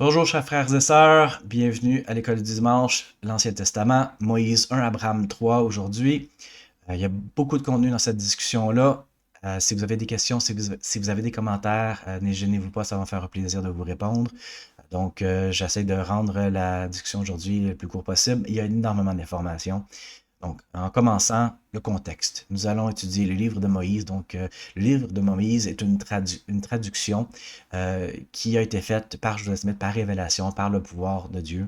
Bonjour chers frères et sœurs, bienvenue à l'école du dimanche, l'Ancien Testament, Moïse 1, Abraham 3 aujourd'hui. Il y a beaucoup de contenu dans cette discussion-là. Si vous avez des questions, si vous avez des commentaires, ne gênez-vous pas, ça va me faire un plaisir de vous répondre. Donc, j'essaie de rendre la discussion aujourd'hui le plus court possible. Il y a énormément d'informations. Donc, en commençant, le contexte. Nous allons étudier le livre de Moïse. Donc, le livre de Moïse est une traduction qui a été faite par Joseph Smith, par révélation, par le pouvoir de Dieu,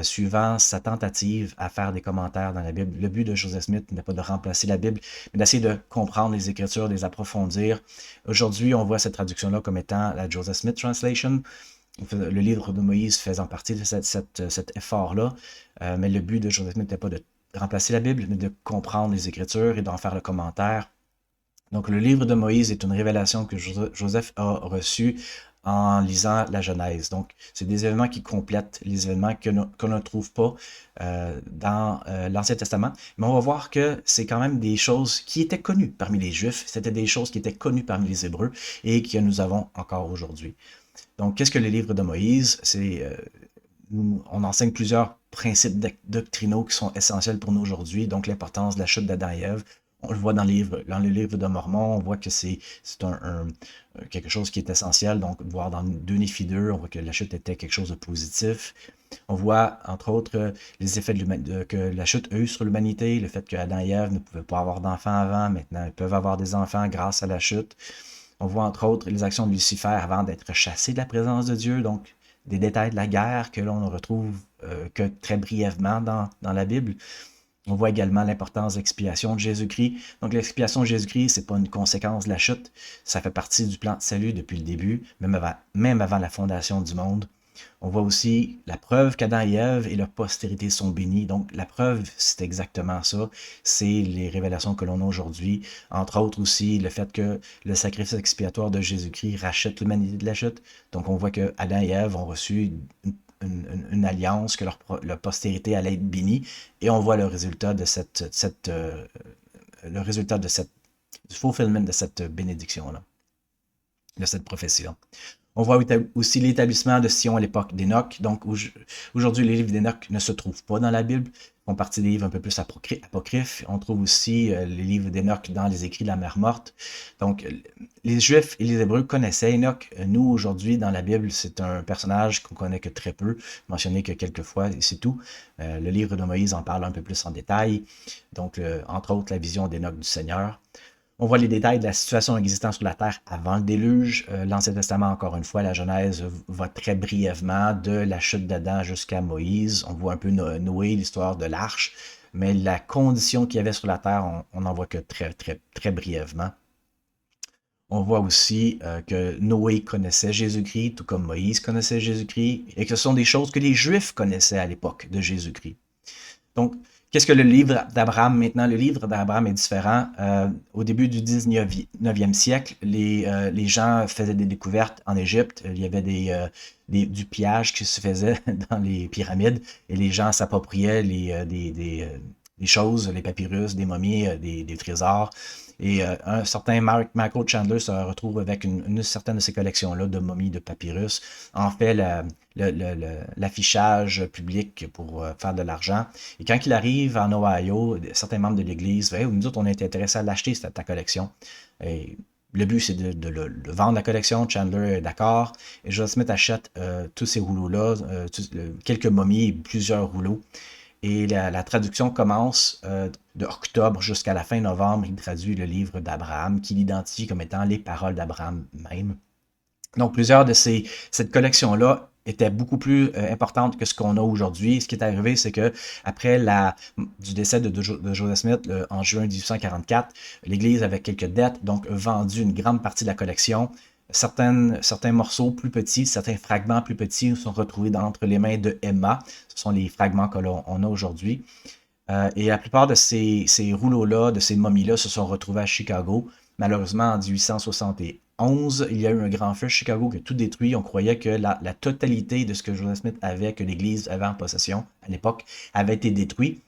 suivant sa tentative à faire des commentaires dans la Bible. Le but de Joseph Smith n'est pas de remplacer la Bible, mais d'essayer de comprendre les Écritures, de les approfondir. Aujourd'hui, on voit cette traduction-là comme étant la Joseph Smith Translation, le livre de Moïse faisant partie de cet effort-là. Mais le but de Joseph Smith n'était pas de remplacer la Bible, mais de comprendre les Écritures et d'en faire le commentaire. Donc, le livre de Moïse est une révélation que Joseph a reçue en lisant la Genèse. Donc, c'est des événements qui complètent les événements qu'on ne trouve pas dans l'Ancien Testament. Mais on va voir que c'est quand même des choses qui étaient connues parmi les Juifs. C'était des choses qui étaient connues parmi les Hébreux et que nous avons encore aujourd'hui. Donc, qu'est-ce que le livre de Moïse? On enseigne plusieurs principes doctrinaux qui sont essentiels pour nous aujourd'hui. Donc, l'importance de la chute d'Adam et Ève. On le voit dans le livre de Mormon, on voit que c'est quelque chose qui est essentiel. Donc, voir dans 2 Néphi 2, on voit que la chute était quelque chose de positif. On voit, entre autres, les effets que la chute a eu sur l'humanité, le fait que Adam et Ève ne pouvaient pas avoir d'enfants avant, maintenant ils peuvent avoir des enfants grâce à la chute. On voit, entre autres, les actions de Lucifer avant d'être chassé de la présence de Dieu, donc des détails de la guerre que l'on ne retrouve que très brièvement dans la Bible. On voit également l'importance de l'expiation de Jésus-Christ. Donc l'expiation de Jésus-Christ, ce n'est pas une conséquence de la chute, ça fait partie du plan de salut depuis le début, même avant la fondation du monde. On voit aussi la preuve qu'Adam et Ève et leur postérité sont bénis. Donc la preuve, c'est exactement ça. C'est les révélations que l'on a aujourd'hui. Entre autres aussi le fait que le sacrifice expiatoire de Jésus-Christ rachète l'humanité de la chute. Donc on voit que Adam et Ève ont reçu une alliance, que leur postérité allait être bénie, et on voit le résultat de du fulfillment de cette bénédiction-là, de cette prophétie-là. On voit aussi l'établissement de Sion à l'époque d'Enoch. Donc aujourd'hui, les livres d'Enoch ne se trouvent pas dans la Bible, font partie des livres un peu plus apocryphes. On trouve aussi les livres d'Enoch dans les écrits de la mer morte. Donc les Juifs et les Hébreux connaissaient Enoch. Nous, aujourd'hui, dans la Bible, c'est un personnage qu'on connaît que très peu, mentionné que quelques fois, et c'est tout. Le livre de Moïse en parle un peu plus en détail. Donc, entre autres, la vision d'Enoch du Seigneur. On voit les détails de la situation existante sur la Terre avant le déluge. L'Ancien Testament, encore une fois, la Genèse va très brièvement de la chute d'Adam jusqu'à Moïse. On voit un peu Noé, l'histoire de l'arche, mais la condition qu'il y avait sur la Terre, on n'en voit que très, très, très brièvement. On voit aussi que Noé connaissait Jésus-Christ, tout comme Moïse connaissait Jésus-Christ, et que ce sont des choses que les Juifs connaissaient à l'époque de Jésus-Christ. Donc, qu'est-ce que le livre d'Abraham maintenant? Le livre d'Abraham est différent. Au début du 19e siècle, les gens faisaient des découvertes en Égypte. Il y avait du pillage qui se faisait dans les pyramides et les gens s'appropriaient des choses, les papyrus, des momies, des trésors. Et un certain Michael Chandler se retrouve avec une certaine de ces collections-là de momies de papyrus. En fait, l'affichage public pour faire de l'argent. Et quand il arrive en Ohio, certains membres de l'Église, hey, nous autres, on est intéressés à l'acheter, ta collection. Et le but, c'est de vendre la collection. Chandler est d'accord. Et Joseph Smith achète tous ces rouleaux-là, quelques momies et plusieurs rouleaux. Et la traduction commence de octobre jusqu'à la fin novembre. Il traduit le livre d'Abraham, qu'il identifie comme étant les paroles d'Abraham même. Donc, plusieurs de cette collection-là étaient beaucoup plus importantes que ce qu'on a aujourd'hui. Ce qui est arrivé, c'est que après du décès de Joseph Smith en juin 1844, l'Église avait quelques dettes, donc a vendu une grande partie de la collection. Certains morceaux plus petits, certains fragments plus petits sont retrouvés entre les mains de Emma. Ce sont les fragments que l'on a aujourd'hui. Et la plupart de ces rouleaux-là, de ces momies-là, se sont retrouvés à Chicago. Malheureusement, en 1871, il y a eu un grand feu à Chicago qui a tout détruit. On croyait que la totalité de ce que Joseph Smith avait, que l'Église avait en possession à l'époque, avait été détruit.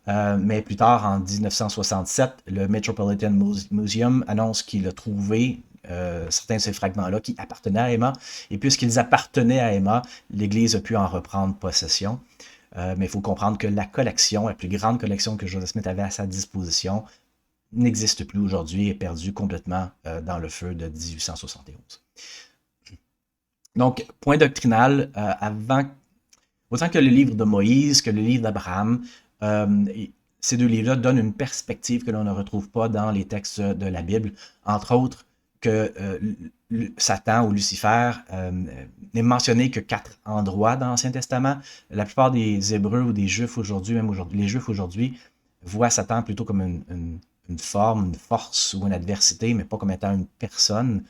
Mais plus tard, en 1967, le Metropolitan Museum annonce qu'il a trouvé certains de ces fragments-là qui appartenaient à Emma. Et puisqu'ils appartenaient à Emma, l'Église a pu en reprendre possession. Mais il faut comprendre que la collection, la plus grande collection que Joseph Smith avait à sa disposition, n'existe plus aujourd'hui, est perdue complètement dans le feu de 1871. Donc, point doctrinal, autant que le livre de Moïse, que le livre d'Abraham, ces deux livres-là donnent une perspective que l'on ne retrouve pas dans les textes de la Bible, entre autres que Satan ou Lucifer n'est mentionné que 4 endroits dans l'Ancien Testament. La plupart des Hébreux ou des Juifs aujourd'hui, même aujourd'hui, les Juifs aujourd'hui, voient Satan plutôt comme une forme, une force ou une adversité, mais pas comme étant une personne.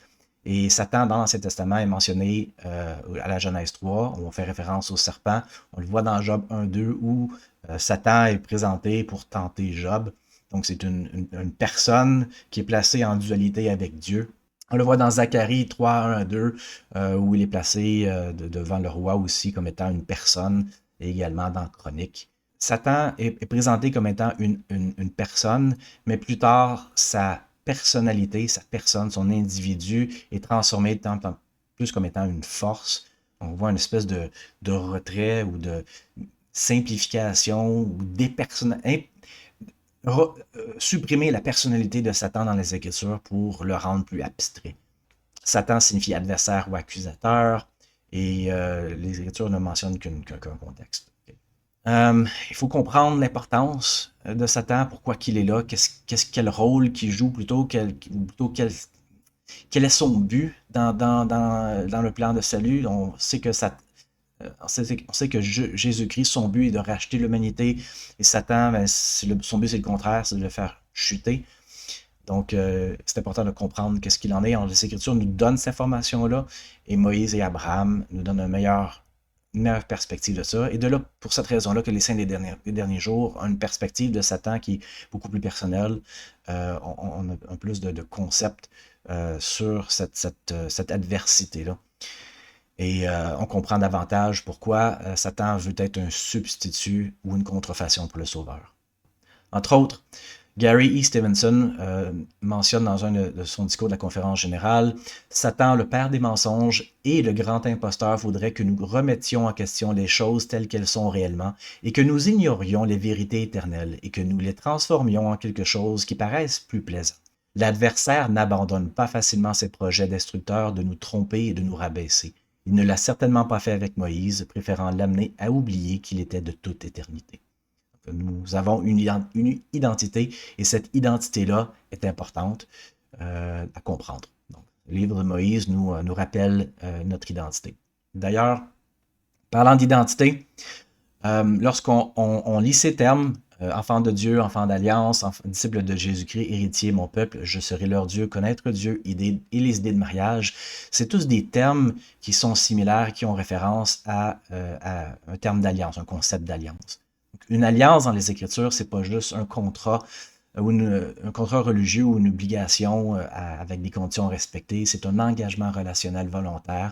Et Satan, dans l'Ancien Testament, est mentionné à la Genèse 3, où on fait référence au serpent. On le voit dans Job 1-2, où Satan est présenté pour tenter Job. Donc, c'est une personne qui est placée en dualité avec Dieu. On le voit dans Zacharie 3-1-2, où il est placé devant le roi aussi comme étant une personne, et également dans Chronique. Satan est présenté comme étant une personne, mais plus tard, sa personnalité, sa personne, son individu est transformé plus comme étant une force. On voit une espèce de retrait ou de simplification ou supprimer la personnalité de Satan dans les Écritures pour le rendre plus abstrait. Satan signifie adversaire ou accusateur, et les Écritures ne mentionnent qu'un contexte. Il faut comprendre l'importance de Satan, pourquoi qu'il est là, quel rôle qu'il joue plutôt, quel est son but dans le plan de salut. On sait que Jésus-Christ, son but est de racheter l'humanité, et Satan, son but c'est le contraire, c'est de le faire chuter. Donc, c'est important de comprendre qu'est-ce qu'il en est. Les Écritures nous donnent cette information-là, et Moïse et Abraham nous donnent une meilleure perspective de ça. Et de là, pour cette raison-là, que les saints des derniers jours ont une perspective de Satan qui est beaucoup plus personnelle. On a plus de concepts sur cette adversité-là. Et on comprend davantage pourquoi Satan veut être un substitut ou une contrefaçon pour le Sauveur. Entre autres, Gary E. Stevenson mentionne dans un de son discours de la conférence générale, « Satan, le père des mensonges et le grand imposteur, voudrait que nous remettions en question les choses telles qu'elles sont réellement et que nous ignorions les vérités éternelles et que nous les transformions en quelque chose qui paraisse plus plaisant. L'adversaire n'abandonne pas facilement ses projets destructeurs de nous tromper et de nous rabaisser. Il ne l'a certainement pas fait avec Moïse, préférant l'amener à oublier qu'il était de toute éternité. » Nous avons une identité, et cette identité-là est importante à comprendre. Donc, le livre de Moïse nous rappelle notre identité. D'ailleurs, parlant d'identité, lorsqu'on lit ces termes, enfant de Dieu, enfant d'alliance, disciple de Jésus-Christ, héritier, mon peuple, je serai leur Dieu, connaître Dieu et les idées de mariage, c'est tous des termes qui sont similaires, qui ont référence à un terme d'alliance, un concept d'alliance. Une alliance dans les Écritures, c'est pas juste un contrat ou un contrat religieux ou une obligation avec des conditions respectées. C'est un engagement relationnel volontaire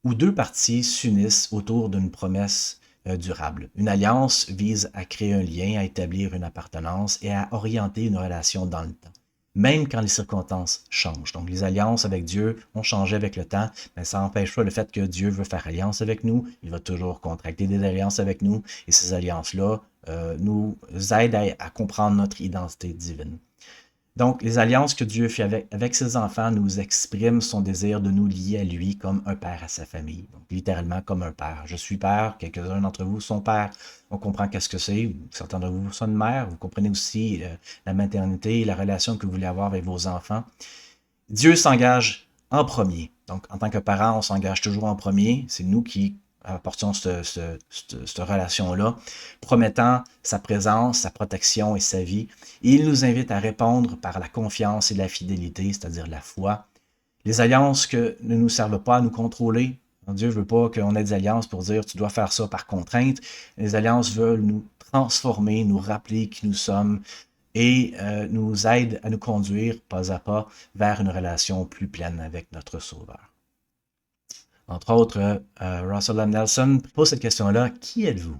où deux parties s'unissent autour d'une promesse durable. Une alliance vise à créer un lien, à établir une appartenance et à orienter une relation dans le temps, même quand les circonstances changent. Donc, les alliances avec Dieu ont changé avec le temps, mais ça n'empêche pas le fait que Dieu veut faire alliance avec nous. Il va toujours contracter des alliances avec nous, et ces alliances-là nous aident à comprendre notre identité divine. Donc, les alliances que Dieu fait avec ses enfants nous expriment son désir de nous lier à lui comme un père à sa famille. Donc, littéralement comme un père. Je suis père, quelques-uns d'entre vous sont pères. On comprend qu'est-ce que c'est. Certains d'entre vous sont une mère. Vous comprenez aussi la maternité, la relation que vous voulez avoir avec vos enfants. Dieu s'engage en premier. Donc, en tant que parent, on s'engage toujours en premier. C'est nous qui apportons cette relation-là, promettant sa présence, sa protection et sa vie. Et il nous invite à répondre par la confiance et la fidélité, c'est-à-dire la foi. Les alliances ne nous servent pas à nous contrôler. Dieu ne veut pas qu'on ait des alliances pour dire « tu dois faire ça par contrainte ». Les alliances veulent nous transformer, nous rappeler qui nous sommes et nous aident à nous conduire pas à pas vers une relation plus pleine avec notre Sauveur. Entre autres, Russell M. Nelson pose cette question-là, « Qui êtes-vous? »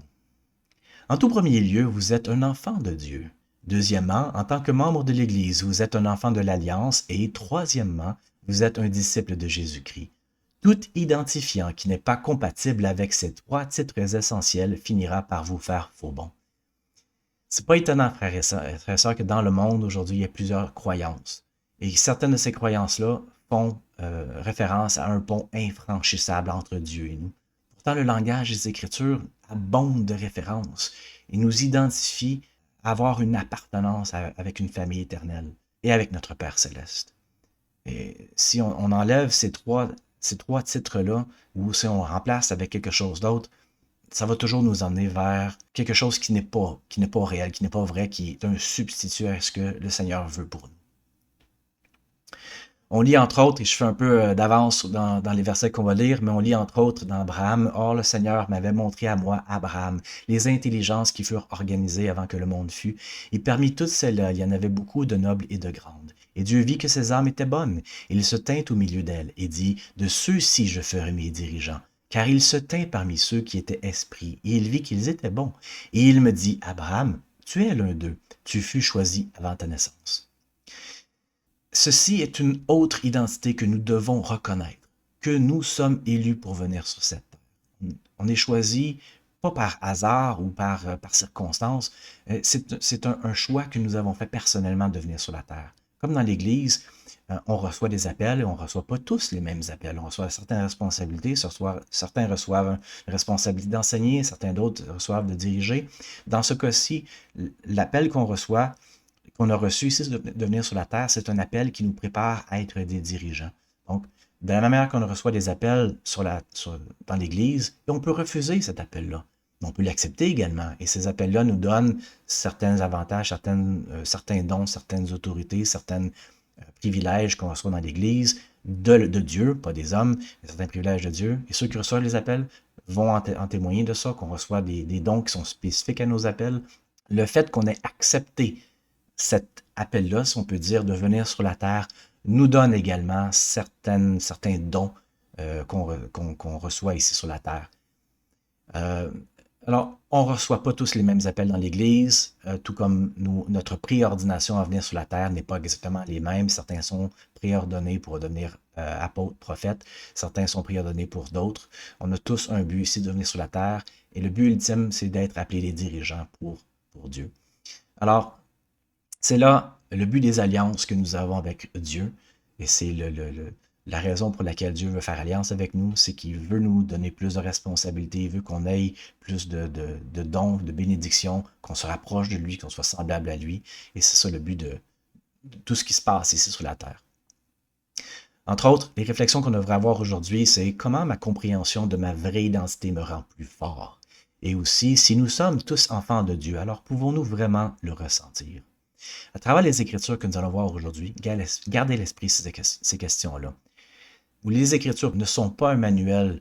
En tout premier lieu, vous êtes un enfant de Dieu. Deuxièmement, en tant que membre de l'Église, vous êtes un enfant de l'Alliance. Et troisièmement, vous êtes un disciple de Jésus-Christ. Tout identifiant qui n'est pas compatible avec ces trois titres essentiels finira par vous faire faux bon. C'est pas étonnant, frères et sœurs, que dans le monde aujourd'hui, il y a plusieurs croyances. Et certaines de ces croyances-là font référence à un pont infranchissable entre Dieu et nous. Pourtant, le langage des Écritures abonde de références et nous identifie à avoir une appartenance avec une famille éternelle et avec notre Père céleste. Et si on enlève ces trois titres-là, ou si on remplace avec quelque chose d'autre, ça va toujours nous emmener vers quelque chose qui n'est pas réel, qui n'est pas vrai, qui est un substitut à ce que le Seigneur veut pour nous. On lit entre autres, et je fais un peu d'avance dans les versets qu'on va lire, mais on lit entre autres dans Abraham, « Or le Seigneur m'avait montré à moi, Abraham, les intelligences qui furent organisées avant que le monde fût, et parmi toutes celles-là, il y en avait beaucoup de nobles et de grandes. Et Dieu vit que ces âmes étaient bonnes, et il se tint au milieu d'elles, et dit, de ceux-ci je ferai mes dirigeants. Car il se tint parmi ceux qui étaient esprits, et il vit qu'ils étaient bons. Et il me dit, Abraham, tu es l'un d'eux, tu fus choisi avant ta naissance. » Ceci est une autre identité que nous devons reconnaître, que nous sommes élus pour venir sur cette terre. On est choisi pas par hasard ou par circonstance, c'est un choix que nous avons fait personnellement de venir sur la terre. Comme dans l'Église, on reçoit des appels et on ne reçoit pas tous les mêmes appels. On reçoit certaines responsabilités, certains reçoivent une responsabilité d'enseigner, certains d'autres reçoivent de diriger. Dans ce cas-ci, l'appel qu'on reçoit, qu'on a reçu ici de venir sur la terre, c'est un appel qui nous prépare à être des dirigeants. Donc, de la même manière qu'on reçoit des appels dans l'Église, on peut refuser cet appel-là. On peut l'accepter également. Et ces appels-là nous donnent certains avantages, certains dons, certaines autorités, certains privilèges qu'on reçoit dans l'Église de Dieu, pas des hommes, mais certains privilèges de Dieu. Et ceux qui reçoivent les appels vont en témoigner de ça, qu'on reçoit des dons qui sont spécifiques à nos appels. Le fait qu'on ait accepté cet appel-là, si on peut dire, de venir sur la terre, nous donne également certains dons qu'on reçoit ici sur la terre. Alors, on ne reçoit pas tous les mêmes appels dans l'Église, tout comme notre préordination à venir sur la terre n'est pas exactement les mêmes. Certains sont préordonnés pour devenir apôtres, prophètes. Certains sont préordonnés pour d'autres. On a tous un but ici de venir sur la terre. Et le but ultime, c'est d'être appelés les dirigeants pour Dieu. Alors, c'est là le but des alliances que nous avons avec Dieu. Et c'est la raison pour laquelle Dieu veut faire alliance avec nous, c'est qu'il veut nous donner plus de responsabilités, il veut qu'on ait plus de dons, de bénédictions, qu'on se rapproche de lui, qu'on soit semblable à lui. Et c'est ça le but de tout ce qui se passe ici sur la terre. Entre autres, les réflexions qu'on devrait avoir aujourd'hui, c'est comment ma compréhension de ma vraie identité me rend plus fort. Et aussi, si nous sommes tous enfants de Dieu, alors pouvons-nous vraiment le ressentir? À travers les Écritures que nous allons voir aujourd'hui, gardez à l'esprit ces questions-là. Les Écritures ne sont pas un manuel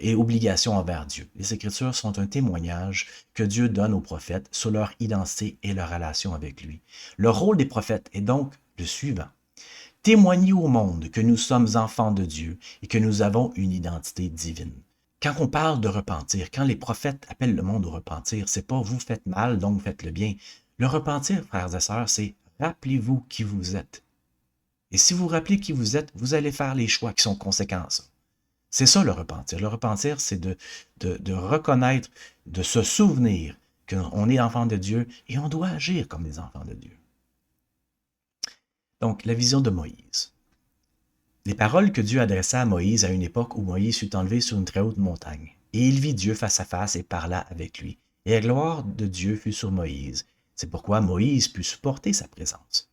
et obligation envers Dieu. Les Écritures sont un témoignage que Dieu donne aux prophètes sur leur identité et leur relation avec lui. Le rôle des prophètes est donc le suivant. Témoigner au monde que nous sommes enfants de Dieu et que nous avons une identité divine. Quand on parle de repentir, quand les prophètes appellent le monde au repentir, c'est pas vous faites mal, donc faites le bien. Le repentir, frères et sœurs, c'est rappelez-vous qui vous êtes. Et si vous vous rappelez qui vous êtes, vous allez faire les choix qui sont conséquents. C'est ça le repentir. Le repentir, c'est de reconnaître, de se souvenir qu'on est enfant de Dieu et on doit agir comme des enfants de Dieu. Donc, la vision de Moïse. Les paroles que Dieu adressa à Moïse à une époque où Moïse fut enlevé sur une très haute montagne. Et il vit Dieu face à face et parla avec lui. Et la gloire de Dieu fut sur Moïse. C'est pourquoi Moïse put supporter sa présence.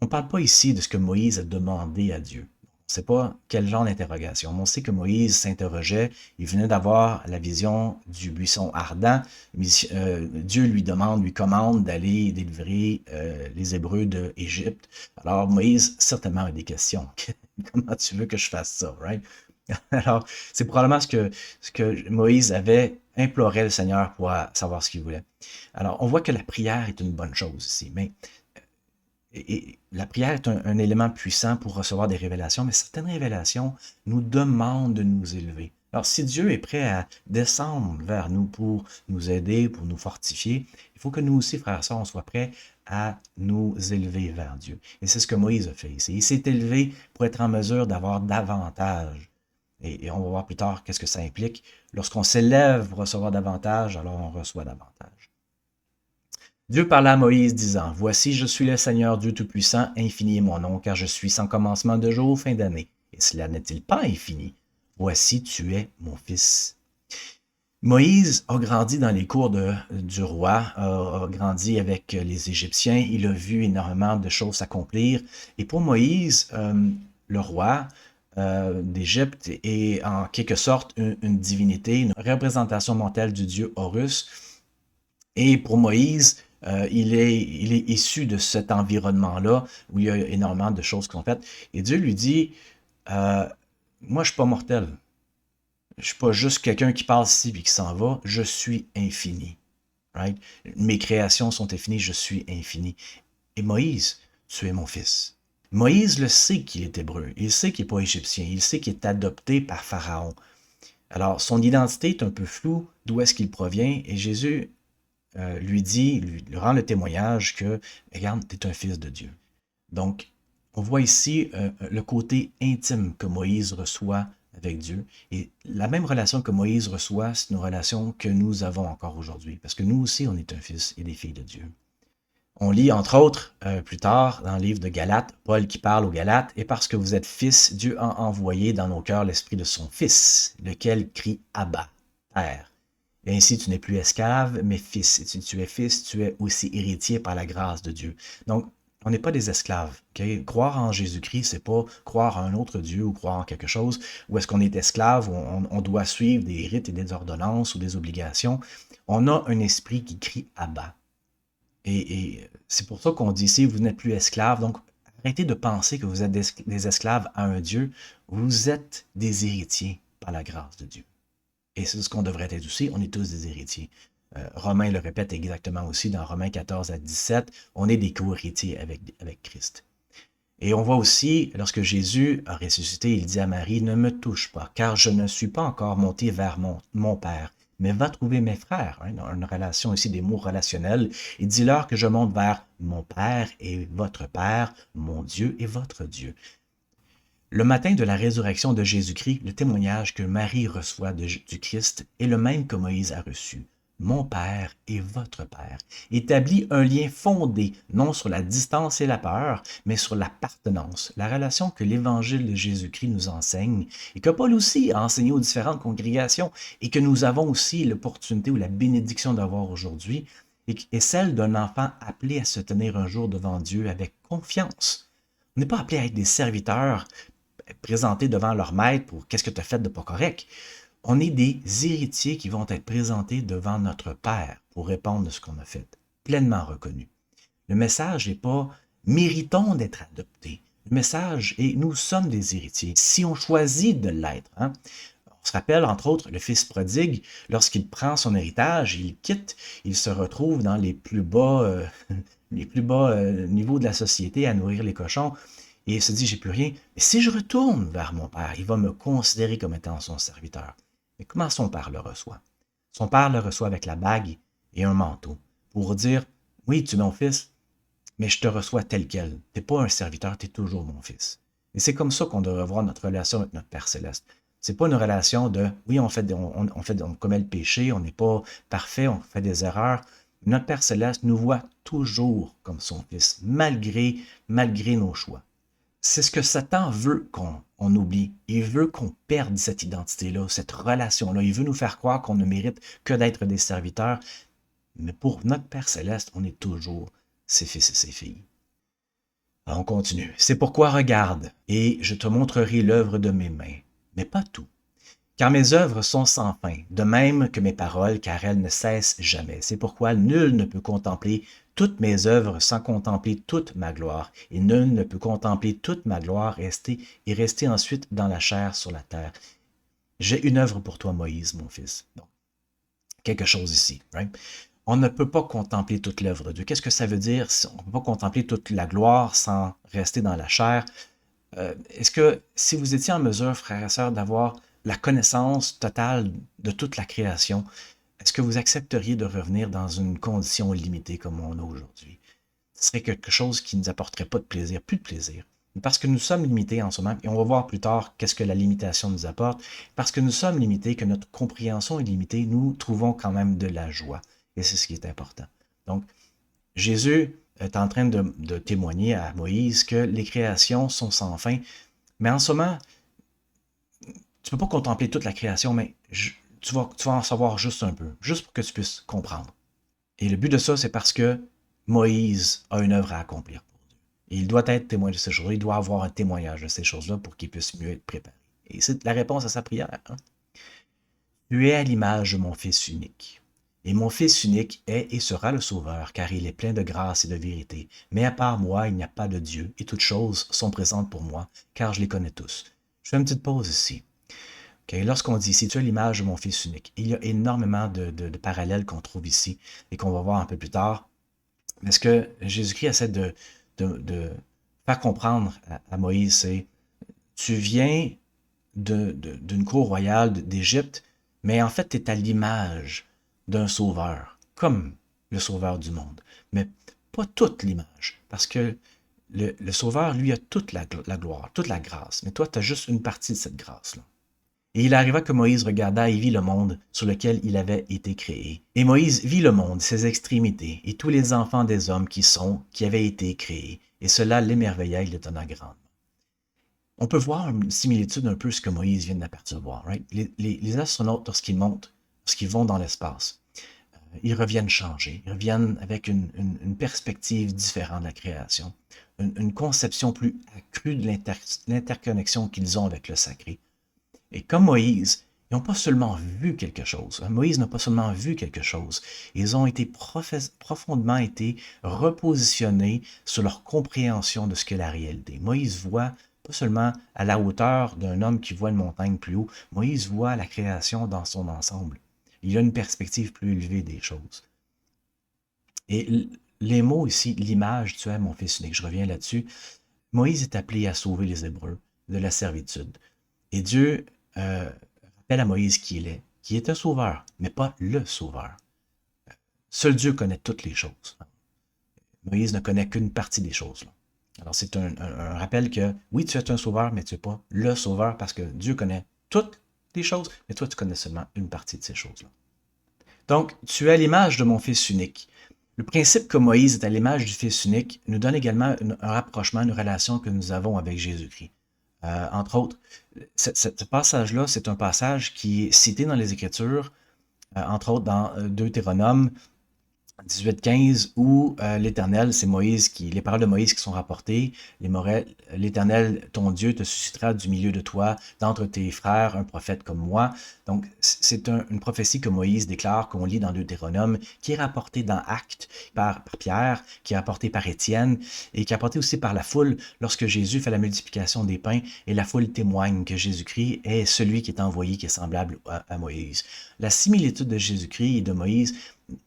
On ne parle pas ici de ce que Moïse a demandé à Dieu. On ne sait pas quel genre d'interrogation. On sait que Moïse s'interrogeait. Il venait d'avoir la vision du buisson ardent. Dieu lui commande d'aller délivrer les Hébreux d'Égypte. Alors Moïse, certainement, a des questions. Comment tu veux que je fasse ça, right? Alors, c'est probablement ce que Moïse avait imploré le Seigneur pour savoir ce qu'il voulait. Alors, on voit que la prière est une bonne chose ici, mais la prière est un élément puissant pour recevoir des révélations, mais certaines révélations nous demandent de nous élever. Alors, si Dieu est prêt à descendre vers nous pour nous aider, pour nous fortifier, il faut que nous aussi, frères et sœurs, on soit prêts à nous élever vers Dieu. Et c'est ce que Moïse a fait ici. Il s'est élevé pour être en mesure d'avoir davantage. Et on va voir plus tard qu'est-ce que ça implique. Lorsqu'on s'élève pour recevoir davantage, alors on reçoit davantage. Dieu parla à Moïse, disant, « Voici, je suis le Seigneur Dieu Tout-Puissant, infini est mon nom, car je suis sans commencement de jour ou fin d'année. Et cela n'est-il pas infini? Voici, tu es mon fils. » Moïse a grandi dans les cours du roi, a grandi avec les Égyptiens, il a vu énormément de choses s'accomplir. Et pour Moïse, le roi d'Égypte est en quelque sorte une divinité, une représentation mentale du dieu Horus. Et pour Moïse, il est issu de cet environnement-là où il y a énormément de choses qui sont faites. Et Dieu lui dit, moi je ne suis pas mortel. Je ne suis pas juste quelqu'un qui parle ici et qui s'en va. Je suis infini. Right? Mes créations sont infinies, je suis infini. Et Moïse, tu es mon fils. Moïse le sait qu'il est hébreu. Il sait qu'il n'est pas égyptien. Il sait qu'il est adopté par Pharaon. Alors, son identité est un peu floue, d'où est-ce qu'il provient. Et Jésus lui rend le témoignage que, regarde, tu es un fils de Dieu. Donc, on voit ici le côté intime que Moïse reçoit avec Dieu. Et la même relation que Moïse reçoit, c'est une relation que nous avons encore aujourd'hui. Parce que nous aussi, on est un fils et des filles de Dieu. On lit, entre autres, plus tard, dans le livre de Galates, Paul qui parle aux Galates, « Et parce que vous êtes fils, Dieu a envoyé dans nos cœurs l'esprit de son Fils, lequel crie « Abba, Père ». Et ainsi, tu n'es plus esclave, mais fils. Et si tu es fils, tu es aussi héritier par la grâce de Dieu. Donc, on n'est pas des esclaves. Okay? Croire en Jésus-Christ, c'est pas croire à un autre Dieu ou croire en quelque chose où est-ce qu'on est esclave, où on doit suivre des rites et des ordonnances ou des obligations. On a un esprit qui crie « Abba ». Et c'est pour ça qu'on dit ici, vous n'êtes plus esclaves. Donc, arrêtez de penser que vous êtes des esclaves à un Dieu. Vous êtes des héritiers par la grâce de Dieu. Et c'est ce qu'on devrait être aussi. On est tous des héritiers. Romain le répète exactement aussi dans Romains 14 à 17. On est des co-héritiers avec Christ. Et on voit aussi, lorsque Jésus a ressuscité, il dit à Marie, « Ne me touche pas, car je ne suis pas encore monté vers mon Père. Mais va trouver mes frères. » Dans une relation ici, des mots relationnels. Et dis-leur que je monte vers mon Père et votre Père, mon Dieu et votre Dieu. Le matin de la résurrection de Jésus-Christ, le témoignage que Marie reçoit du Christ est le même que Moïse a reçu. Mon Père et votre Père établit un lien fondé non sur la distance et la peur, mais sur l'appartenance, la relation que l'Évangile de Jésus-Christ nous enseigne et que Paul aussi a enseigné aux différentes congrégations et que nous avons aussi l'opportunité ou la bénédiction d'avoir aujourd'hui, est celle d'un enfant appelé à se tenir un jour devant Dieu avec confiance. On n'est pas appelé à être des serviteurs présentés devant leur maître pour qu'est-ce que tu as fait de pas correct. On est des héritiers qui vont être présentés devant notre Père pour répondre de ce qu'on a fait, pleinement reconnus. Le message n'est pas « méritons d'être adoptés ». Le message est « nous sommes des héritiers ». Si on choisit de l'être, on se rappelle, entre autres, le fils prodigue, lorsqu'il prend son héritage, il quitte, il se retrouve dans les plus bas niveaux de la société à nourrir les cochons. Et il se dit, j'ai plus rien. Mais si je retourne vers mon Père, il va me considérer comme étant son serviteur. Mais comment son Père le reçoit? Son Père le reçoit avec la bague et un manteau pour dire, oui, tu es mon fils, mais je te reçois tel quel. Tu n'es pas un serviteur, tu es toujours mon fils. Et c'est comme ça qu'on devrait voir notre relation avec notre Père céleste. C'est pas une relation de, oui, on commet le péché, on n'est pas parfait, on fait des erreurs. Notre Père céleste nous voit toujours comme son fils, malgré nos choix. C'est ce que Satan veut qu'on oublie. Il veut qu'on perde cette identité-là, cette relation-là. Il veut nous faire croire qu'on ne mérite que d'être des serviteurs. Mais pour notre Père céleste, on est toujours ses fils et ses filles. Alors on continue. C'est pourquoi regarde, et je te montrerai l'œuvre de mes mains, mais pas tout. Car mes œuvres sont sans fin, de même que mes paroles, car elles ne cessent jamais. C'est pourquoi nul ne peut contempler toutes mes œuvres sans contempler toute ma gloire, et nul ne peut contempler toute ma gloire et rester ensuite dans la chair sur la terre. J'ai une œuvre pour toi, Moïse, mon fils. Donc, quelque chose ici. Right? On ne peut pas contempler toute l'œuvre de Dieu. Qu'est-ce que ça veut dire? On ne peut pas contempler toute la gloire sans rester dans la chair. Est-ce que si vous étiez en mesure, frères et sœurs, d'avoir la connaissance totale de toute la création, est-ce que vous accepteriez de revenir dans une condition limitée comme on a aujourd'hui? ce serait quelque chose qui ne nous apporterait pas de plaisir, plus de plaisir. Parce que nous sommes limités en ce moment, et on va voir plus tard qu'est-ce que la limitation nous apporte. Parce que nous sommes limités, que notre compréhension est limitée, nous trouvons quand même de la joie. Et c'est ce qui est important. Donc, Jésus est en train de témoigner à Moïse que les créations sont sans fin. Mais en ce moment, tu ne peux pas contempler toute la création, mais tu vas en savoir juste un peu, juste pour que tu puisses comprendre. Et le but de ça, c'est parce que Moïse a une œuvre à accomplir pour Dieu. Et il doit être témoin de ces choses-là, il doit avoir un témoignage de ces choses-là pour qu'il puisse mieux être préparé. Et c'est la réponse à sa prière. Hein? Tu es à l'image de mon Fils unique. Et mon Fils unique est et sera le Sauveur, car il est plein de grâce et de vérité. Mais à part moi, il n'y a pas de Dieu, et toutes choses sont présentes pour moi, car je les connais tous. Je fais une petite pause ici. Okay? Lorsqu'on dit ici, tu es l'image de mon Fils unique, il y a énormément de parallèles qu'on trouve ici et qu'on va voir un peu plus tard. Mais ce que Jésus-Christ essaie de faire comprendre à Moïse, c'est tu viens d'une cour royale d'Égypte, mais en fait, tu es à l'image d'un sauveur, comme le sauveur du monde. Mais pas toute l'image, parce que le sauveur, lui, a toute la gloire, toute la grâce. Mais toi, tu as juste une partie de cette grâce-là. Et il arriva que Moïse regarda et vit le monde sur lequel il avait été créé. Et Moïse vit le monde, ses extrémités, et tous les enfants des hommes qui avaient été créés. Et cela l'émerveilla, il l'étonna grandement. On peut voir une similitude un peu ce que Moïse vient d'apercevoir. Right? Les astronautes, lorsqu'ils montent, lorsqu'ils vont dans l'espace, ils reviennent changés, ils reviennent avec une perspective différente de la création, une conception plus accrue de l'interconnexion qu'ils ont avec le sacré. Et comme Moïse, ils n'ont pas seulement vu quelque chose. Moïse n'a pas seulement vu quelque chose. Ils ont été profondément repositionnés sur leur compréhension de ce qu'est la réalité. Moïse voit pas seulement à la hauteur d'un homme qui voit une montagne plus haut. Moïse voit la création dans son ensemble. Il a une perspective plus élevée des choses. Et les mots ici, l'image, tu es mon fils unique, je reviens là-dessus. Moïse est appelé à sauver les Hébreux de la servitude. Et Dieu rappelle à Moïse qui est un sauveur, mais pas le sauveur. Seul Dieu connaît toutes les choses. Moïse ne connaît qu'une partie des choses. Là. Alors c'est un rappel que oui, tu es un sauveur, mais tu n'es pas le sauveur parce que Dieu connaît toutes les choses, mais toi, tu connais seulement une partie de ces choses-là. Donc, tu es à l'image de mon Fils unique. Le principe que Moïse est à l'image du Fils unique nous donne également un rapprochement, une relation que nous avons avec Jésus-Christ. Entre autres, ce passage-là, c'est un passage qui est cité dans les Écritures, entre autres dans Deutéronome 18-15, où l'Éternel, c'est Moïse les paroles de Moïse qui sont rapportées, l'Éternel, ton Dieu, te suscitera du milieu de toi, d'entre tes frères, un prophète comme moi. Donc, c'est une prophétie que Moïse déclare, qu'on lit dans Deutéronome, qui est rapportée dans Actes par Pierre, qui est rapportée par Étienne, et qui est rapportée aussi par la foule lorsque Jésus fait la multiplication des pains, et la foule témoigne que Jésus-Christ est celui qui est envoyé, qui est semblable à Moïse. La similitude de Jésus-Christ et de Moïse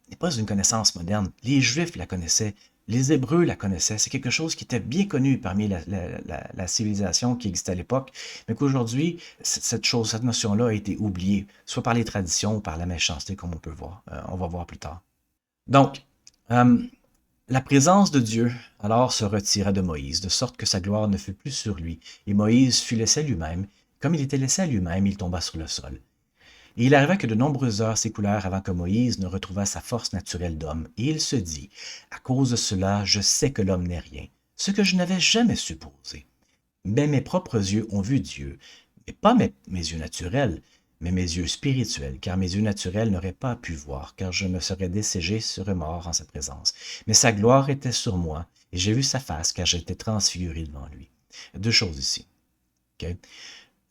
n'est pas une connaissance moderne. Les Juifs la connaissaient, les Hébreux la connaissaient. C'est quelque chose qui était bien connu parmi la civilisation qui existait à l'époque, mais qu'aujourd'hui, cette notion-là a été oubliée, soit par les traditions ou par la méchanceté, comme on peut voir. On va voir plus tard. Donc, la présence de Dieu alors se retira de Moïse, de sorte que sa gloire ne fut plus sur lui, et Moïse fut laissé à lui-même. Comme il était laissé à lui-même, il tomba sur le sol. Et il arriva que de nombreuses heures s'écoulèrent avant que Moïse ne retrouvât sa force naturelle d'homme. Et il se dit, à cause de cela, je sais que l'homme n'est rien, ce que je n'avais jamais supposé. Mais mes propres yeux ont vu Dieu, et pas mes yeux naturels, mais mes yeux spirituels, car mes yeux naturels n'auraient pas pu voir, car je me serais desséché serais mort en sa présence. Mais sa gloire était sur moi, et j'ai vu sa face, car j'étais transfiguré devant lui. Deux choses ici. Okay?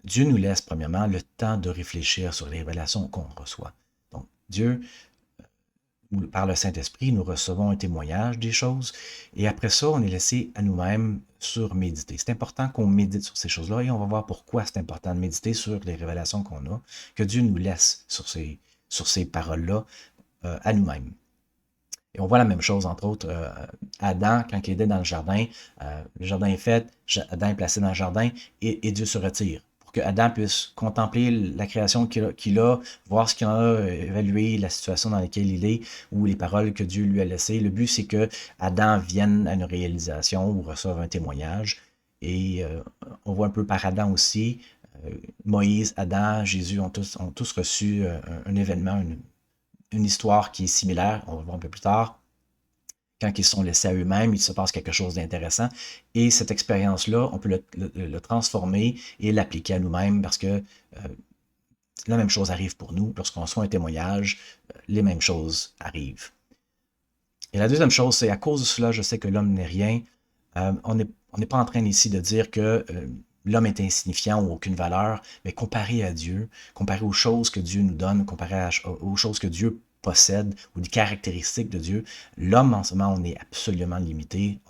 Dieu nous laisse, premièrement, le temps de réfléchir sur les révélations qu'on reçoit. Donc, Dieu, par le Saint-Esprit, nous recevons un témoignage des choses, et après ça, on est laissé à nous-mêmes surméditer. C'est important qu'on médite sur ces choses-là, et on va voir pourquoi c'est important de méditer sur les révélations qu'on a, que Dieu nous laisse sur ces paroles-là à nous-mêmes. Et on voit la même chose, entre autres, Adam, quand il est dans le jardin est fait, Adam est placé dans le jardin, et Dieu se retire. que Adam puisse contempler la création qu'il a, voir ce qu'il a, évaluer la situation dans laquelle il est, ou les paroles que Dieu lui a laissées. Le but, c'est que Adam vienne à une réalisation ou reçoive un témoignage. Et on voit un peu par Adam aussi, Moïse, Adam, Jésus ont tous reçu un événement, une histoire qui est similaire, on va voir un peu plus tard. Quand ils sont laissés à eux-mêmes, il se passe quelque chose d'intéressant. Et cette expérience-là, on peut le transformer et l'appliquer à nous-mêmes parce que la même chose arrive pour nous. Lorsqu'on reçoit un témoignage, les mêmes choses arrivent. Et la deuxième chose, c'est à cause de cela, je sais que l'homme n'est rien. On n'est pas en train ici de dire que l'homme est insignifiant ou aucune valeur, mais comparé à Dieu, comparé aux choses que Dieu nous donne, comparé aux choses que Dieu possède ou des caractéristiques de Dieu, l'homme en ce moment, on est absolument limité.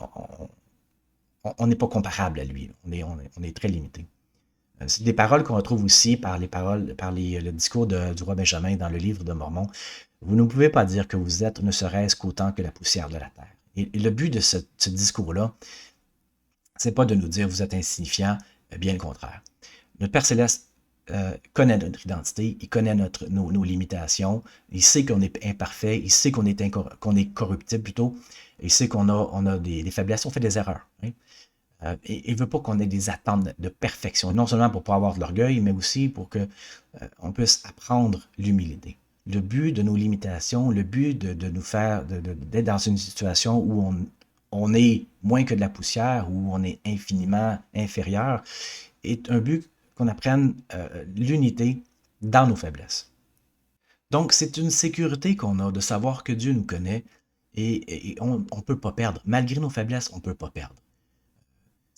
On n'est pas comparable à lui. On est très limité. C'est des paroles qu'on retrouve aussi par le discours du roi Benjamin dans le livre de Mormon. Vous ne pouvez pas dire que vous êtes ne serait-ce qu'autant que la poussière de la terre. Et le but de ce discours-là, c'est pas de nous dire vous êtes insignifiant, bien le contraire. Notre Père Céleste connaît notre identité, il connaît nos limitations, il sait qu'on est imparfait, il sait qu'on est corruptible plutôt, il sait qu'on a des faiblesses, on fait des erreurs. Hein? Et il ne veut pas qu'on ait des attentes de perfection, non seulement pour ne pas avoir de l'orgueil, mais aussi pour qu'on puisse apprendre l'humilité. Le but de nos limitations, le but de nous faire, d'être dans une situation où on est moins que de la poussière, où on est infiniment inférieur, est un but qu'on apprenne l'unité dans nos faiblesses. Donc, c'est une sécurité qu'on a de savoir que Dieu nous connaît et on ne peut pas perdre. Malgré nos faiblesses, on ne peut pas perdre.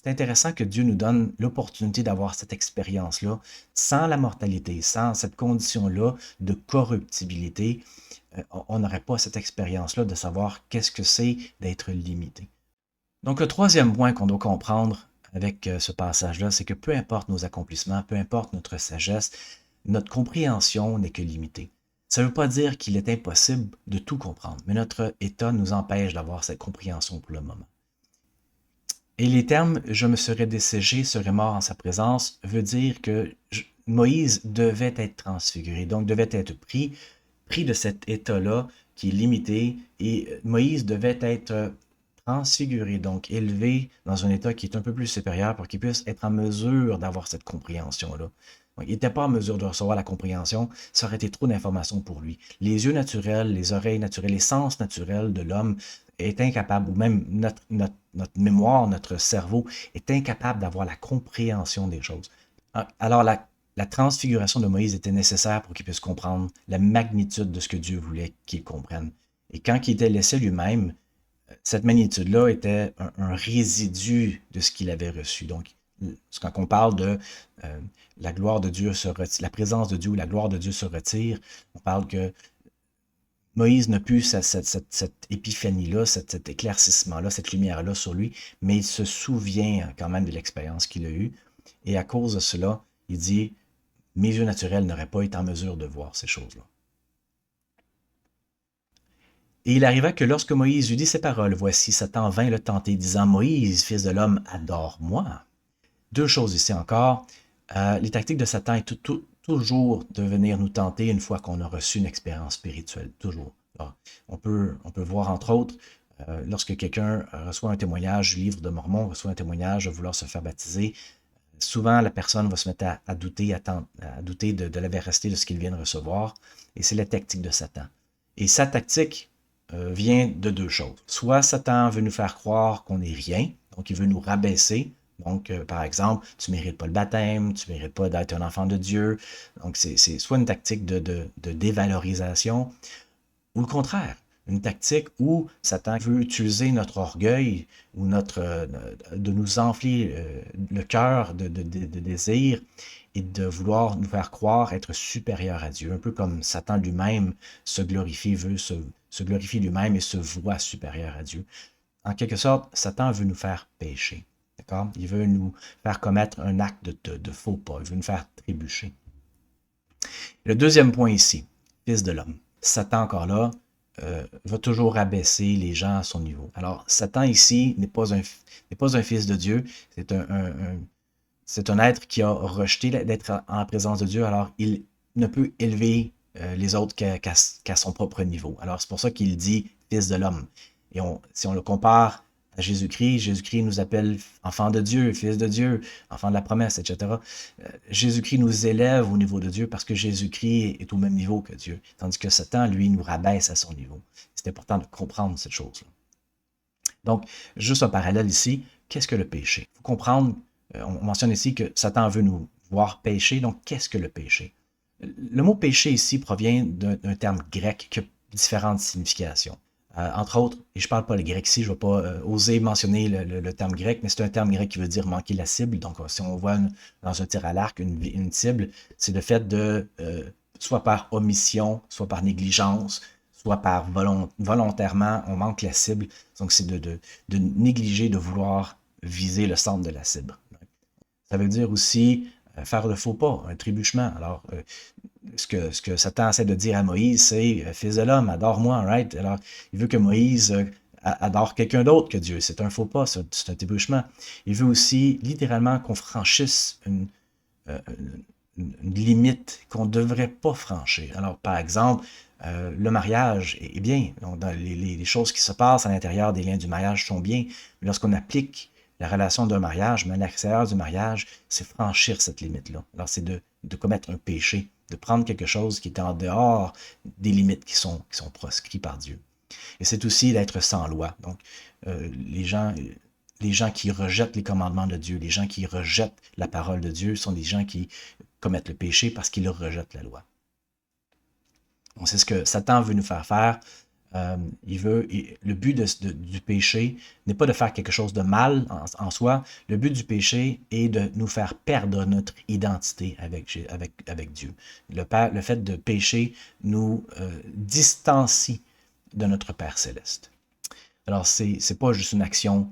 C'est intéressant que Dieu nous donne l'opportunité d'avoir cette expérience-là sans la mortalité, sans cette condition-là de corruptibilité. On n'aurait pas cette expérience-là de savoir qu'est-ce que c'est d'être limité. Donc, le troisième point qu'on doit comprendre avec ce passage-là, c'est que peu importe nos accomplissements, peu importe notre sagesse, notre compréhension n'est que limitée. Ça ne veut pas dire qu'il est impossible de tout comprendre, mais notre état nous empêche d'avoir cette compréhension pour le moment. Et les termes « je me serais desséché, serais mort en sa présence » veut dire que Moïse devait être transfiguré, donc devait être pris de cet état-là qui est limité, et Moïse devait être transfiguré, donc élevé dans un état qui est un peu plus supérieur pour qu'il puisse être en mesure d'avoir cette compréhension-là. Il n'était pas en mesure de recevoir la compréhension, ça aurait été trop d'informations pour lui. Les yeux naturels, les oreilles naturelles, les sens naturels de l'homme est incapable, ou même notre mémoire, notre cerveau est incapable d'avoir la compréhension des choses. Alors la transfiguration de Moïse était nécessaire pour qu'il puisse comprendre la magnitude de ce que Dieu voulait qu'il comprenne. Et quand il était laissé lui-même, cette magnitude-là était un résidu de ce qu'il avait reçu. Donc, quand on parle de la gloire de Dieu se retire, la présence de Dieu ou la gloire de Dieu se retire, on parle que Moïse n'a plus cette épiphanie-là, cet éclaircissement-là, cette lumière-là sur lui, mais il se souvient quand même de l'expérience qu'il a eue. Et à cause de cela, il dit « Mes yeux naturels n'auraient pas été en mesure de voir ces choses-là. » Et il arriva que lorsque Moïse eut dit ces paroles, voici Satan vint le tenter, disant « Moïse, fils de l'homme, adore-moi. » Deux choses ici encore. Les tactiques de Satan est toujours de venir nous tenter une fois qu'on a reçu une expérience spirituelle, toujours. Alors, on peut voir entre autres, lorsque quelqu'un reçoit un témoignage du livre de Mormon, reçoit un témoignage de vouloir se faire baptiser, souvent la personne va se mettre à douter, à douter de la véracité de ce qu'il vient de recevoir, et c'est la tactique de Satan. Et sa tactique vient de deux choses. Soit Satan veut nous faire croire qu'on n'est rien, donc il veut nous rabaisser. Donc, par exemple, tu ne mérites pas le baptême, tu ne mérites pas d'être un enfant de Dieu. Donc, c'est soit une tactique de dévalorisation, ou le contraire, une tactique où Satan veut utiliser notre orgueil ou de nous enfler le cœur de désir et de vouloir nous faire croire être supérieur à Dieu, un peu comme Satan lui-même se glorifie, veut se glorifier lui-même et se voit supérieur à Dieu. En quelque sorte, Satan veut nous faire pécher. D'accord? Il veut nous faire commettre un acte de faux pas. Il veut nous faire trébucher. Le deuxième point ici, fils de l'homme. Satan, encore là, va toujours rabaisser les gens à son niveau. Alors, Satan ici n'est pas un fils de Dieu, c'est c'est un être qui a rejeté d'être en la présence de Dieu, alors il ne peut élever les autres qu'à son propre niveau. Alors c'est pour ça qu'il dit Fils de l'homme. Et si on le compare à Jésus-Christ, Jésus-Christ nous appelle enfant de Dieu, fils de Dieu, enfant de la promesse, etc. Jésus-Christ nous élève au niveau de Dieu parce que Jésus-Christ est au même niveau que Dieu, tandis que Satan, lui, nous rabaisse à son niveau. C'est important de comprendre cette chose-là. Donc, juste un parallèle ici, qu'est-ce que le péché? Il faut comprendre, on mentionne ici que Satan veut nous voir pécher, donc qu'est-ce que le péché? Le mot péché ici provient d'un terme grec qui a différentes significations. Entre autres, et je ne parle pas le grec ici, je ne vais pas oser mentionner le terme grec, mais c'est un terme grec qui veut dire manquer la cible. Donc, si on voit dans un tir à l'arc une cible, c'est le fait de, soit par omission, soit par négligence, soit par volontairement, on manque la cible. Donc, c'est de négliger, de vouloir viser le centre de la cible. Ça veut dire aussi faire le faux pas, un trébuchement. Alors, ce que Satan essaie de dire à Moïse, c'est Fils de l'homme, adore-moi, right? Alors, il veut que Moïse adore quelqu'un d'autre que Dieu. C'est un faux pas, c'est un trébuchement. Il veut aussi littéralement qu'on franchisse une limite qu'on ne devrait pas franchir. Alors, par exemple, le mariage est bien. Donc, les choses qui se passent à l'intérieur des liens du mariage sont bien. Mais lorsqu'on applique la relation d'un mariage, mais à l'extérieur du mariage, c'est franchir cette limite-là. Alors, c'est de commettre un péché, de prendre quelque chose qui est en dehors des limites qui sont proscrites par Dieu. Et c'est aussi d'être sans loi. Donc, les gens qui rejettent les commandements de Dieu, les gens qui rejettent la parole de Dieu, sont des gens qui commettent le péché parce qu'ils rejettent la loi. Donc, c'est ce que Satan veut nous faire faire. Le but du péché n'est pas de faire quelque chose de mal en soi. Le but du péché est de nous faire perdre notre identité avec Dieu. Le fait de pécher nous distancie de notre Père céleste. Alors, c'est pas juste une action